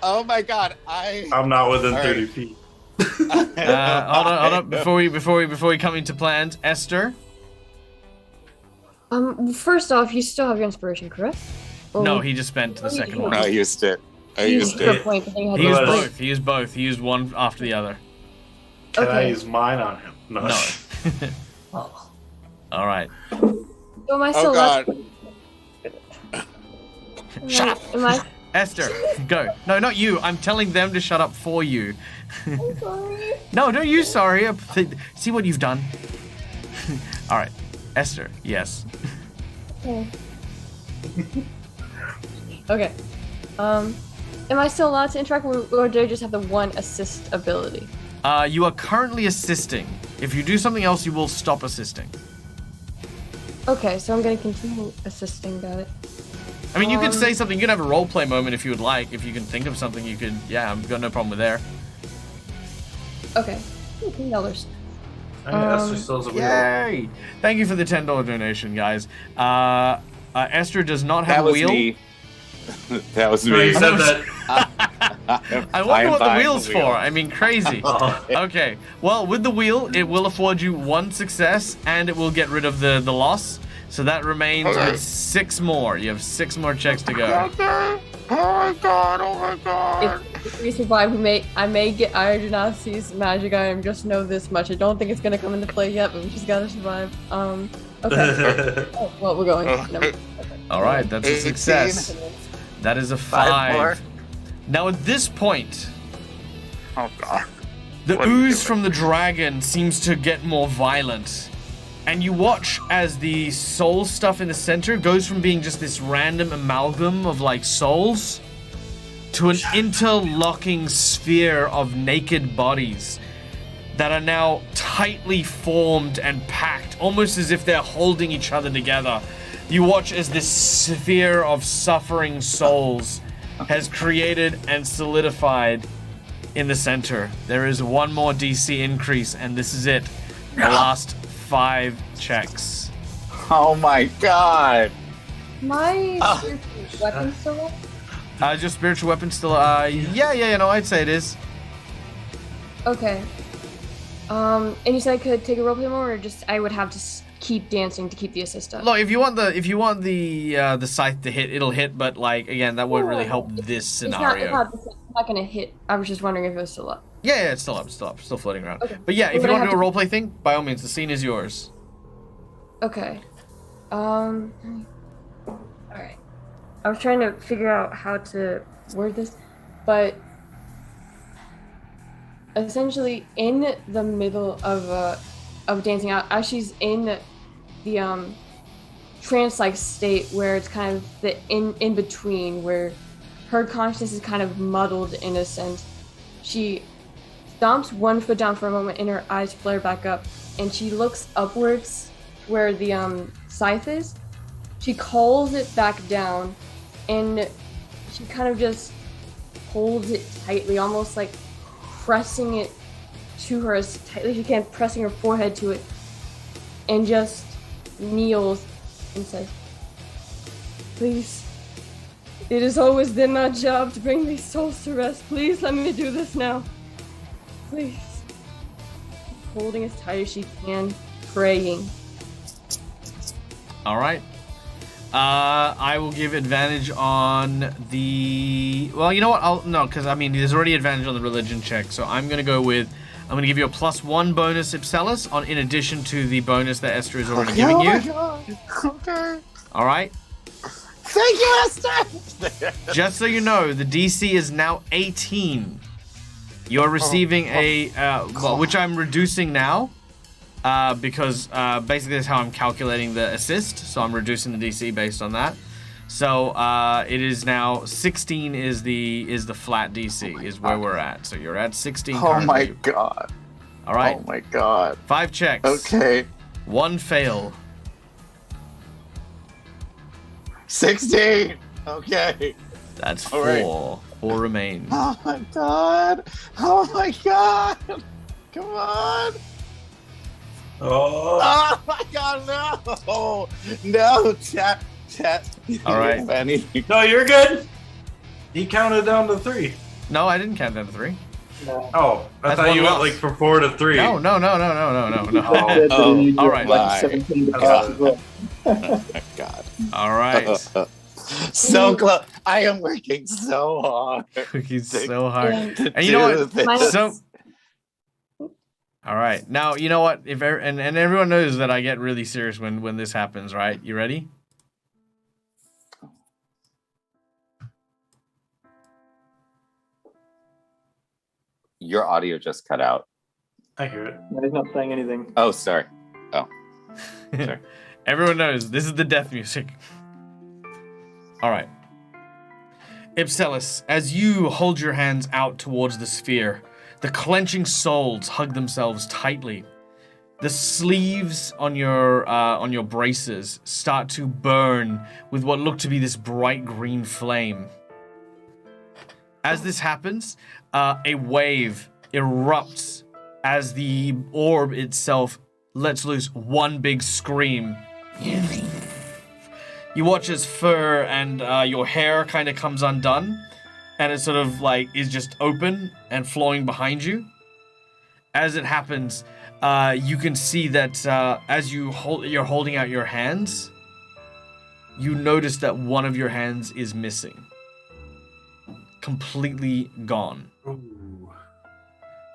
Oh my God. I'm not within All 30 right. feet. Hold on. Before we come into plans, Esther. First off, you still have your inspiration, correct? No, he just spent the second one. I used it. I used Your it. point, but then you had He used to- both. He used both. He used one after the other. Can I Okay. use mine on him? No. No. Oh. All right. So am I still left? Shut up. Am I? Esther, go. No, not you. I'm telling them to shut up for you. I'm sorry. No, don't you sorry. See what you've done. All right. Esther, yes. Okay. Okay. Am I still allowed to interact, or do I just have the one assist ability? You are currently assisting. If you do something else, you will stop assisting. Okay, so I'm gonna continue assisting, got it. I mean, you could say something. You could have a role play moment if you would like. If you can think of something, you could. Yeah, I've got no problem with there. Okay. $10. Esther still has a wheel. Yay! Thank you for the $10 donation, guys. Esther does not have That a was wheel. me. That was No, me. you said that. I wonder what the buying wheel's for. I mean, crazy. Oh. Okay. Well, with the wheel, it will afford you 1 success, and it will get rid of the loss. So that remains with 6 more. You have 6 more checks to go. Oh my god. If we survive, I may get Iogenasi's magic item. Just know this much. I don't think it's gonna come into play yet, but we just gotta survive. Okay. Oh, well, we're going. No. Okay. All right, that's a 18. success. That is a 5 more. 5. Now at this point, Oh god. the What are you ooze doing? from the dragon seems to get more violent. And you watch as the soul stuff in the center goes from being just this random amalgam of like souls to an interlocking sphere of naked bodies that are now tightly formed and packed, almost as if they're holding each other together. You watch as this sphere of suffering souls has created and solidified in the center. There is one more DC increase, and this is it. The last 5 checks. Oh my god. My spiritual weapon still up? Just spiritual weapon still, yeah, no, I'd say it is. Okay. And you said I could take a roleplay moment, or just I would have to keep dancing to keep the assist up? Look, if you want the scythe to hit, it'll hit, but like again, that won't really help this scenario. It's not gonna hit. I was just wondering if it was still up. Yeah, it's still up, still floating around. Okay. But yeah, if Well, you but I want to do a have roleplay thing, by all means, the scene is yours. Okay. Alright. I was trying to figure out how to word this, but essentially in the middle of dancing out, as she's in the trance-like state where it's kind of the in between, where her consciousness is kind of muddled in a sense, she stomps one foot down for a moment and her eyes flare back up, and she looks upwards where the scythe is. She calls it back down, and she kind of just holds it tightly, almost like pressing it to her as tightly as she can, pressing her forehead to it, and just kneels and says, "Please, it has always been my job to bring these souls to rest. Please let me do this now. Please." Holding as tight as she can, praying. All right. I will give advantage on the. Well, you know what? Because I mean, there's already advantage on the religion check, so I'm gonna go with. I'm gonna give you a +1 bonus, Ipselis, on in addition to the bonus that Esther is already giving you. Oh my god. Okay. All right. Thank you, Esther. Just so you know, the DC is now 18. You're receiving which I'm reducing now, because basically that's how I'm calculating the assist. So I'm reducing the DC based on that. So it is now 16 is the flat DC is where we're at. So you're at 16. Oh my currently. god. All right. Oh my god. 5 checks. Okay. 1 fail. 16. Okay. That's All 4. right. 4 remain. Oh my god. Oh my god. Come on. Oh. Oh my god, no. No, chat. All right. Anything. No, you're good. He counted down to 3. No, I didn't count down to 3. No. Oh, I That's thought one you went loss. like from 4 to 3. No. Said that Oh, he all got right. like my 17 to God. pass as well. God. All right. So close. I am working so hard. He's so hard. And And you know what? this. So, all right. Now, you know what? And everyone knows that I get really serious when this happens, right? You ready? Your audio just cut out. I hear it. No, he's not saying anything. Oh, sorry. Sorry. Everyone knows this is the death music. All right. Ipselis, as you hold your hands out towards the sphere, the clenching soles hug themselves tightly. The sleeves on your braces start to burn with what look to be this bright green flame. As this happens, a wave erupts as the orb itself lets loose one big scream. You watch as fur and your hair kind of comes undone, and it sort of like is just open and flowing behind you. As it happens, you can see that as you're holding out your hands, you notice that one of your hands is missing. Completely gone. Ooh.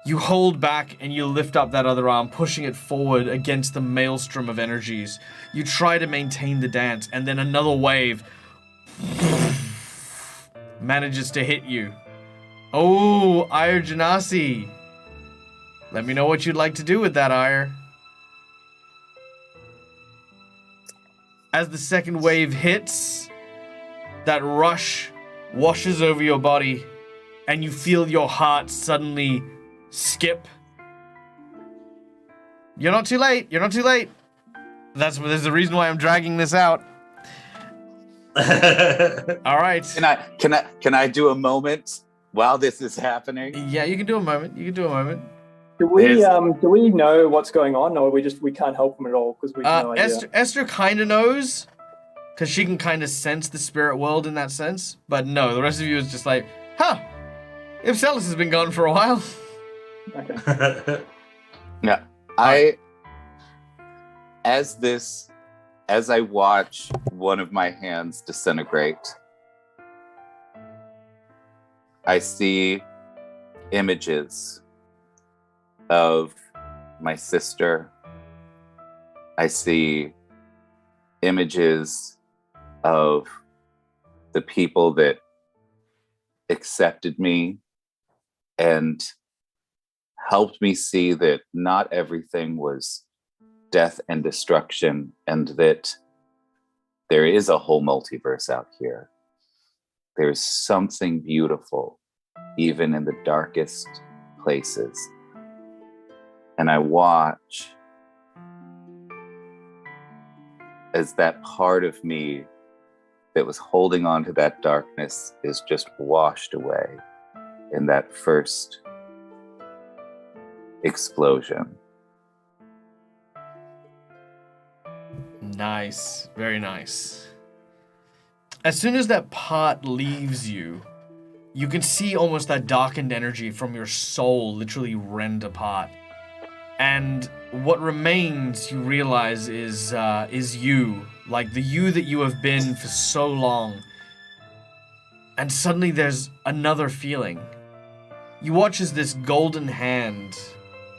You hold back and you lift up that other arm, pushing it forward against the maelstrom of energies. You try to maintain the dance, and then another wave manages to hit you. Oh, Ire Janasi. Let me know what you'd like to do with that, Ire. As the second wave hits, that rush washes over your body, and you feel your heart suddenly skip. You're not too late. You're not too late. There's the reason why I'm dragging this out. All right. Can I do a moment while this is happening? Yeah, you can do a moment. Do we know what's going on, or we can't help them at all because we have no idea? Esther kind of knows, because she can kind of sense the spirit world in that sense. But no, the rest of you is just like, huh? Ipselis has been gone for a while. Okay. Yeah. As I watch one of my hands disintegrate, I see images of my sister. I see images of the people that accepted me and helped me see that not everything was death and destruction, and that there is a whole multiverse out here. There's something beautiful, even in the darkest places. And I watch as that part of me that was holding on to that darkness is just washed away in that first explosion. Nice. Very nice. As soon as that part leaves you, you can see almost that darkened energy from your soul literally rend apart. And what remains, you realize, is you. Like the you that you have been for so long. And suddenly there's another feeling. You watch as this golden hand,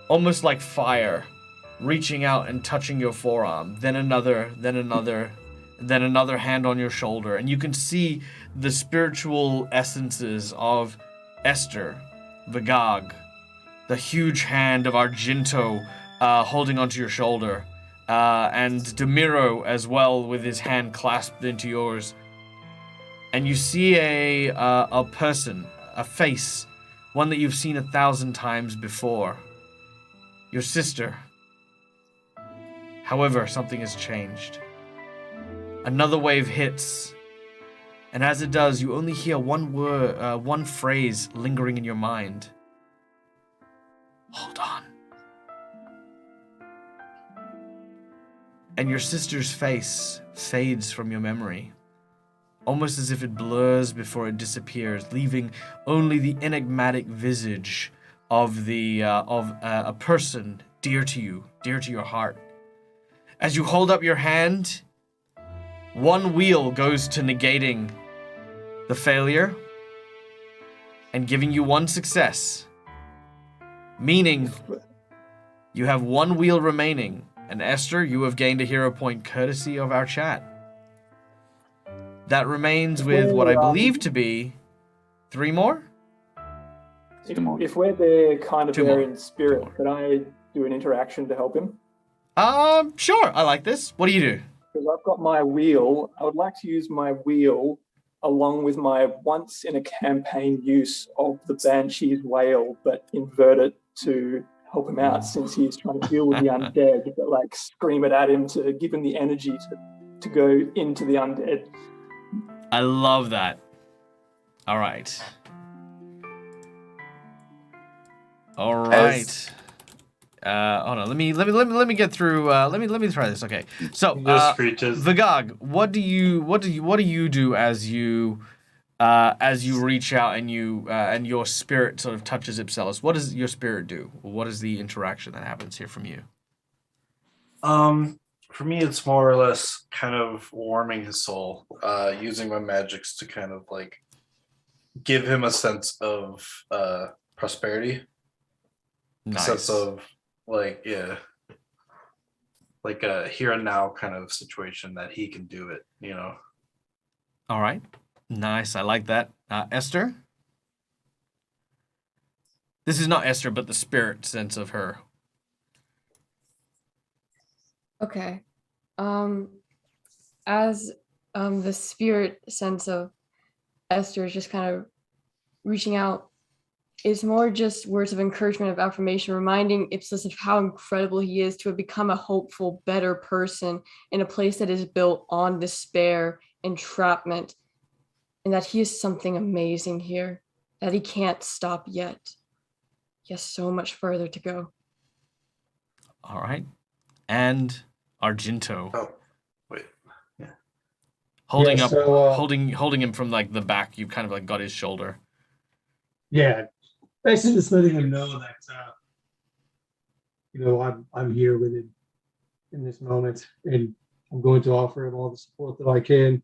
almost like fire, reaching out and touching your forearm, then another, then another, then another hand on your shoulder. And you can see the spiritual essences of Esther, Vagag, the huge hand of Argento holding onto your shoulder, and Demiro as well with his hand clasped into yours. And you see a person, a face, one that you've seen 1,000 times before. Your sister. However, something has changed. Another wave hits, and as it does, you only hear one word, one phrase lingering in your mind. Hold on. And your sister's face fades from your memory, almost as if it blurs before it disappears, leaving only the enigmatic visage of a person dear to you, dear to your heart. As you hold up your hand, one wheel goes to negating the failure and giving you one success, meaning you have one wheel remaining. And Esther, you have gained a hero point courtesy of our chat. That remains with what I believe to be 3 more? If we're there kind of 2 there more. in spirit, 2 more. can I do an interaction to help him? Sure. I like this. What do you do? Because I've got my wheel. I would like to use my wheel along with my once in a campaign use of the Banshee's wail, but invert it to help him out since he's trying to deal with the undead, but like scream it at him to give him the energy to go into the undead. I love that. All right. All right. Hold on. Let me get through. Let me try this. Okay. So, Just screeches. Vigog, what do you do as you reach out and and your spirit sort of touches Ipselis? What does your spirit do? What is the interaction that happens here from you? For me, it's more or less kind of warming his soul, using my magics to kind of like give him a sense of prosperity. Nice. A sense of like a here and now kind of situation that he can do it, you know. All right. Nice. I like that. Esther? This is not Esther, but the spirit sense of her. Okay. As the spirit sense of Esther is just kind of reaching out, it's more just words of encouragement, of affirmation, reminding Ipsos of how incredible he is to have become a hopeful, better person in a place that is built on despair, entrapment, and that he is something amazing here, that he can't stop yet. He has so much further to go. All right. And Argento. Oh, wait. Yeah. Holding Yeah, up, so, holding him from like the back. You kind of like got his shoulder. Yeah, basically just letting him know that I'm here with him in this moment, and I'm going to offer him all the support that I can,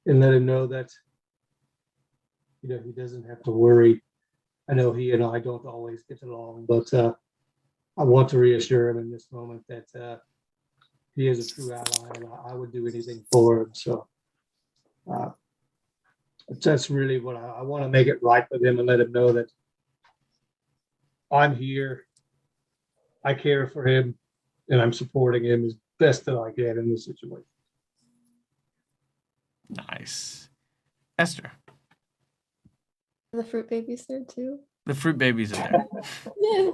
and let him know that he doesn't have to worry. I know he and I don't always get along, but I want to reassure him in this moment that he is a true ally, and I would do anything for him. So that's really what I want to make it right with him and let him know that I'm here, I care for him, and I'm supporting him as best that I can in this situation. Nice. Esther. The fruit baby's there too. The fruit babies are there. Yeah.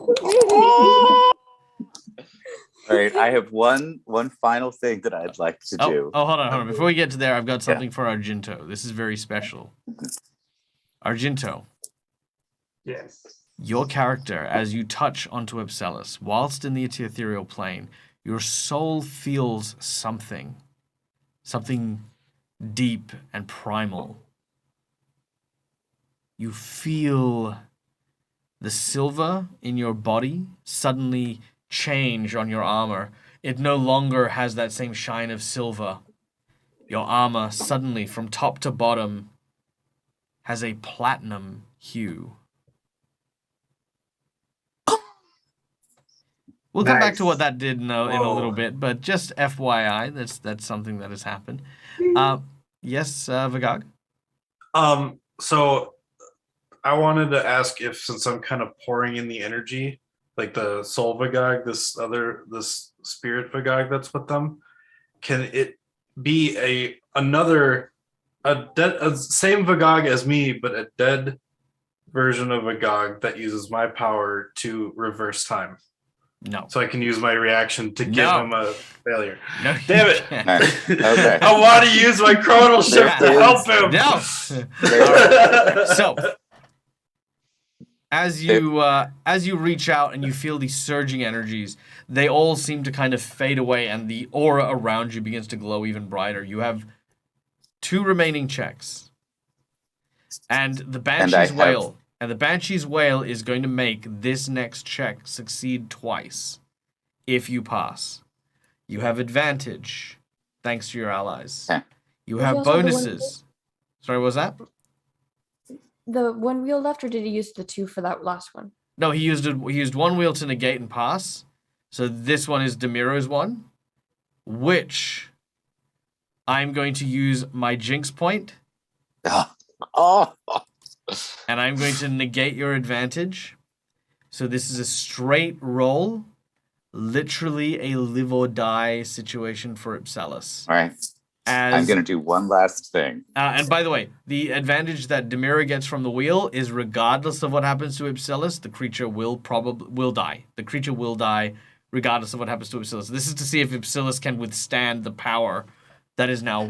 All right, I have one final thing that I'd like to do. Oh, hold on. Before we get to there, I've got something for Argento. This is very special. Argento, Yes. your character, as you touch onto Ipselis, whilst in the ethereal plane, your soul feels something deep and primal. You feel the silver in your body suddenly change on your armor. It no longer has that same shine of silver. Your armor suddenly, from top to bottom, has a platinum hue. We'll come back to what that did in a little bit, but just FYI, that's something that has happened. Yes, Vigog? So I wanted to ask if, since I'm kind of pouring in the energy, like the soul Vigog, this spirit Vigog that's with them, can it be a same Vigog as me, but a dead version of Vigog that uses my power to reverse time? No. So I can use my reaction to give him a failure. No. Damn it. Okay. I want to use my chronal shift to help him. No. So, as you reach out and you feel these surging energies, they all seem to kind of fade away, and the aura around you begins to glow even brighter. You have 2 remaining checks, and the Banshee's wail And the Banshee's Wail is going to make this next check succeed twice. If you pass, you have advantage thanks to your allies. Okay. You Does he have also have the one bonuses. Sorry, what was that? The one wheel left, or did he use the 2 for that last one? No, he used one wheel to negate and pass. So this one is Demiro's one, which I'm going to use my Jinx point, Oh, and I'm going to negate your advantage. So this is a straight roll, literally a live or die situation for Ipsalis. all right. I'm going to do one last thing. And by the way, the advantage that Demira gets from the wheel is regardless of what happens to Ipsilis, the creature will die. The creature will die regardless of what happens to Ipsilis. This is to see if Ipsilis can withstand the power that is now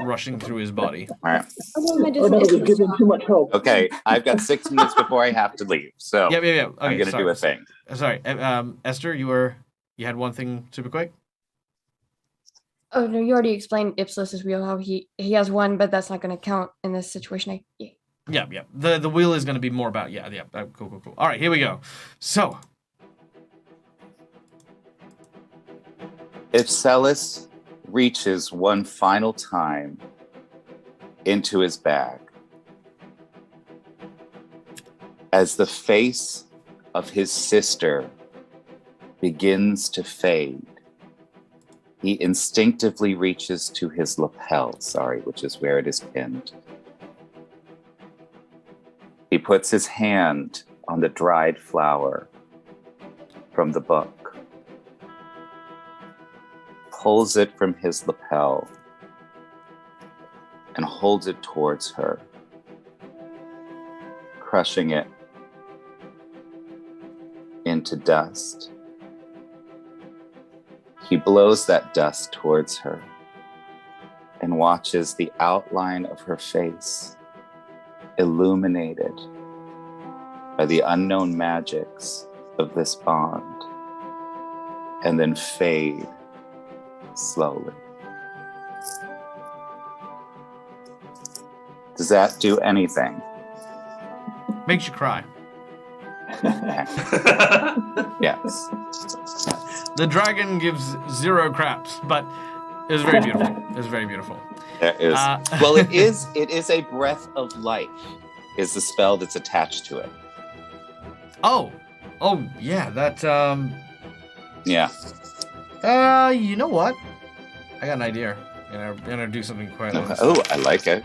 rushing through his body. All right. Oh, no, Oh, no, we're giving too much help. Okay, I've got 6 minutes before I have to leave, so Yeah. Okay, I'm going to do a thing. Sorry, Esther, you had one thing super quick? Oh no, you already explained Ipsilis's wheel, how he has one, but that's not going to count in this situation. Yeah. The wheel is going to be more about, cool. All right, here we go. So, Ipsalis reaches one final time into his bag. As the face of his sister begins to fade, he instinctively reaches to his lapel, which is where it is pinned. He puts his hand on the dried flower from the book, pulls it from his lapel, and holds it towards her, crushing it into dust. He blows that dust towards her and watches the outline of her face illuminated by the unknown magics of this bond, and then fade slowly. Does that do anything? makes you cry. Yes. The dragon gives 0 craps, but it was very beautiful. It was very beautiful. It is. Well, it is a breath of life, is the spell that's attached to it. Oh, yeah, that, Yeah. you know what? I got an idea. I'm gonna do something quite nice. Oh, I like it.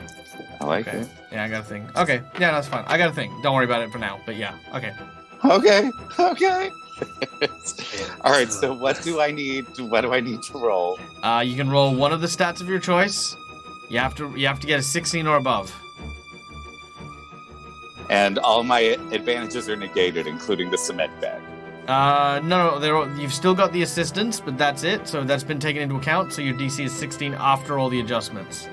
I like it. Yeah, I got a thing. Okay, yeah, that's fine. I got a thing. Don't worry about it for now, but yeah, okay. Okay. All right, so what do I need to roll? You can roll one of the stats of your choice. You have to get a 16 or above. And all my advantages are negated, including the cement bag. No, you've still got the assistance, but that's it. So that's been taken into account. So your DC is 16 after all the adjustments.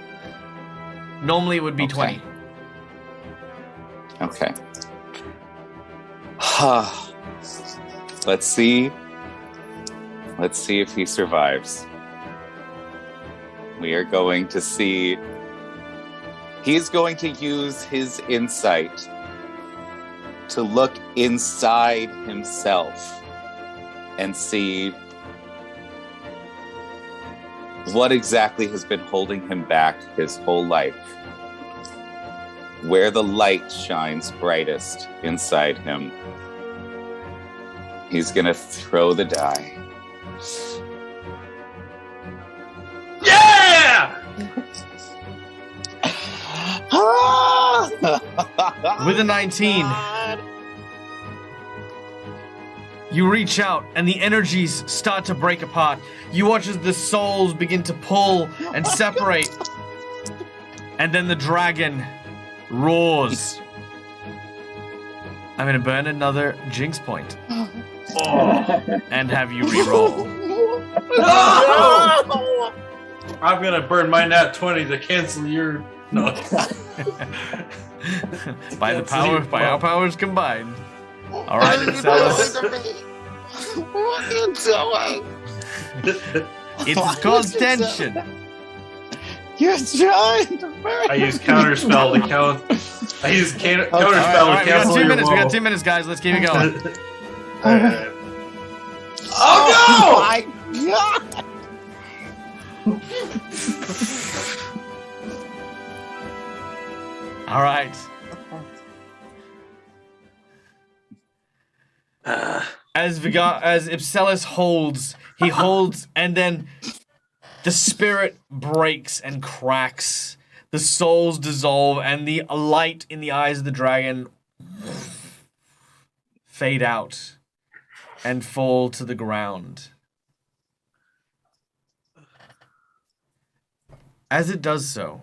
Normally it would be 20. Okay. Let's see if he survives. We are going to see. He's going to use his insight to look inside himself and see what exactly has been holding him back his whole life. Where the light shines brightest inside him. He's gonna throw the die. Yeah! With a 19, you reach out and the energies start to break apart. You watch as the souls begin to pull and separate. And then the dragon roars. I'm going to burn another Jinx point. And have you reroll. No! I'm gonna burn my nat 20 to cancel your no. By our powers combined. All right, Ipsalis. What are you doing? It's called tension. You're trying to burn I use counterspell to count. I use counterspell All right, to cancel we got 2 your minutes. We roll. got 2 minutes, guys. Let's keep it going. Oh my god! All right. As Ipselis holds, he holds, and then the spirit breaks and cracks. The souls dissolve, and the light in the eyes of the dragon fade out and fall to the ground. As it does so,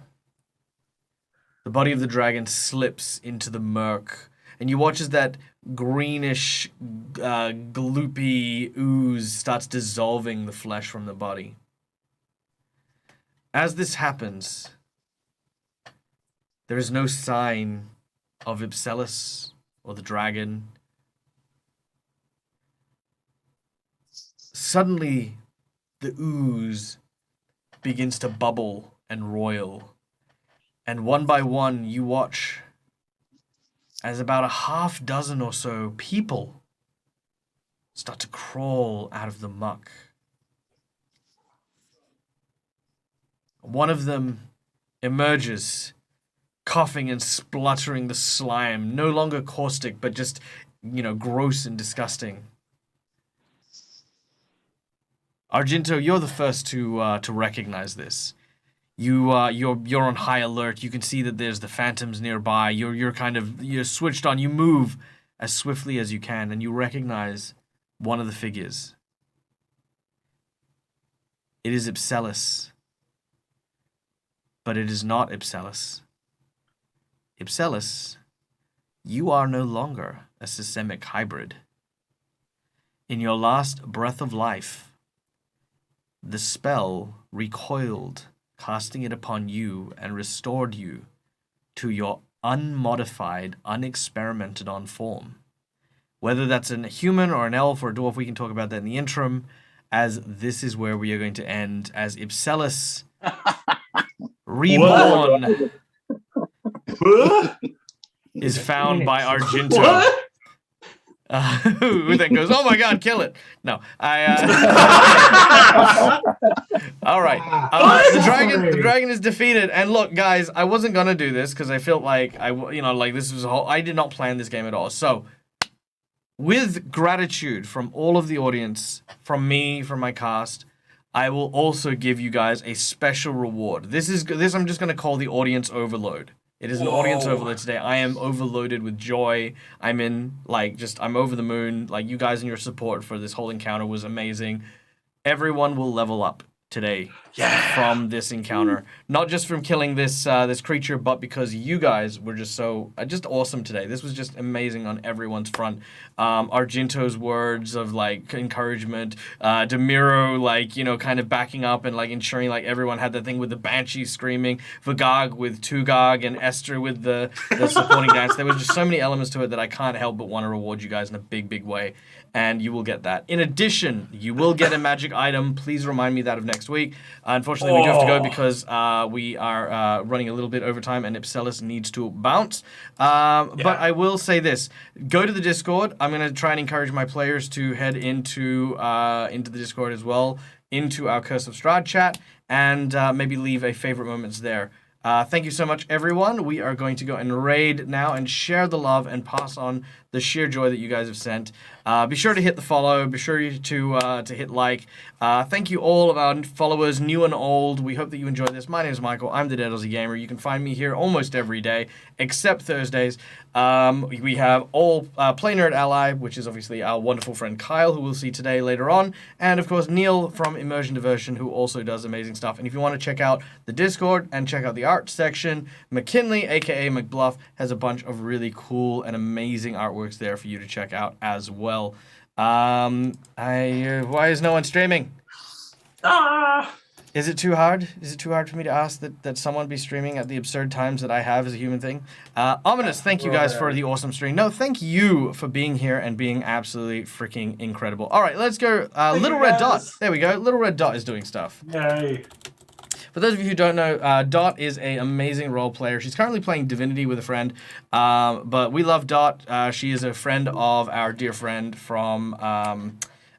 the body of the dragon slips into the murk, and you watch as that greenish, gloopy ooze starts dissolving the flesh from the body. As this happens, there is no sign of Ipselis or the dragon. Suddenly, the ooze begins to bubble and roil, and one by one you watch as about a half dozen or so people start to crawl out of the muck. One of them emerges, coughing and spluttering the slime, no longer caustic, but just, gross and disgusting. Argento, you're the first to recognize this. You're on high alert. You can see that there's the phantoms nearby. You're switched on. You move as swiftly as you can, and you recognize one of the figures. It is Ipselis, but it is not Ipselis. Ipselis, you are no longer a systemic hybrid. In your last breath of life, the spell recoiled, casting it upon you and restored you to your unmodified, unexperimented on form. Whether that's a human or an elf or a dwarf, we can talk about that in the interim, as this is where we are going to end, as Ipselis reborn is found by Argento. What? Who then goes, oh my god, kill it. No, all right. The dragon is defeated. And look, guys, I wasn't gonna do this because I felt like this was I did not plan this game at all. So, with gratitude from all of the audience, from me, from my cast, I will also give you guys a special reward. This I'm just gonna call the audience overload. It is an audience overload today. I am overloaded with joy. I'm over the moon. Like, you guys and your support for this whole encounter was amazing. Everyone will level up today from this encounter. Not just from killing this creature, but because you guys were just just awesome today. This was just amazing on everyone's front. Argento's words of encouragement, Demiro kind of backing up and ensuring everyone had the thing with the banshee screaming, Vagog with Tugog, and Esther with the supporting dance. There was just so many elements to it that I can't help but want to reward you guys in a big, big way. And you will get that. In addition, you will get a magic item. Please remind me that of next week. Unfortunately, we do have to go because we are running a little bit over time and Ipselis needs to bounce. But I will say this. Go to the Discord. I'm going to try and encourage my players to head into the Discord as well, into our Curse of Strahd chat, and maybe leave a favorite moments there. Thank you so much, everyone. We are going to go and raid now and share the love and pass on the sheer joy that you guys have sent. Be sure to hit the follow. Be sure to hit like. Thank you all of our followers, new and old. We hope that you enjoyed this. My name is Michael. I'm the Dead Aussie Gamer. You can find me here almost every day, except Thursdays. We have all Play Nerd Ally, which is obviously our wonderful friend Kyle, who we'll see today later on. And, of course, Neil from Immersion Diversion, who also does amazing stuff. And if you want to check out the Discord and check out the art section, McKinley, a.k.a. McBluff, has a bunch of really cool and amazing artworks there for you to check out as well. Why is no one streaming? Is it too hard? Is it too hard for me to ask that someone be streaming at the absurd times that I have as a human thing? Ominous, thank you guys for the awesome stream. No, thank you for being here and being absolutely freaking incredible. All right, let's go. Little Red Dot. There we go. Little Red Dot is doing stuff. Yay. For those of you who don't know, Dot is an amazing role player. She's currently playing Divinity with a friend, but we love Dot. She is a friend of our dear friend from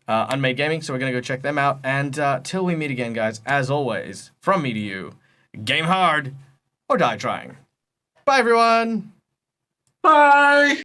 Unmade Gaming, so we're going to go check them out. And till we meet again, guys, as always, from me to you, game hard or die trying. Bye, everyone! Bye!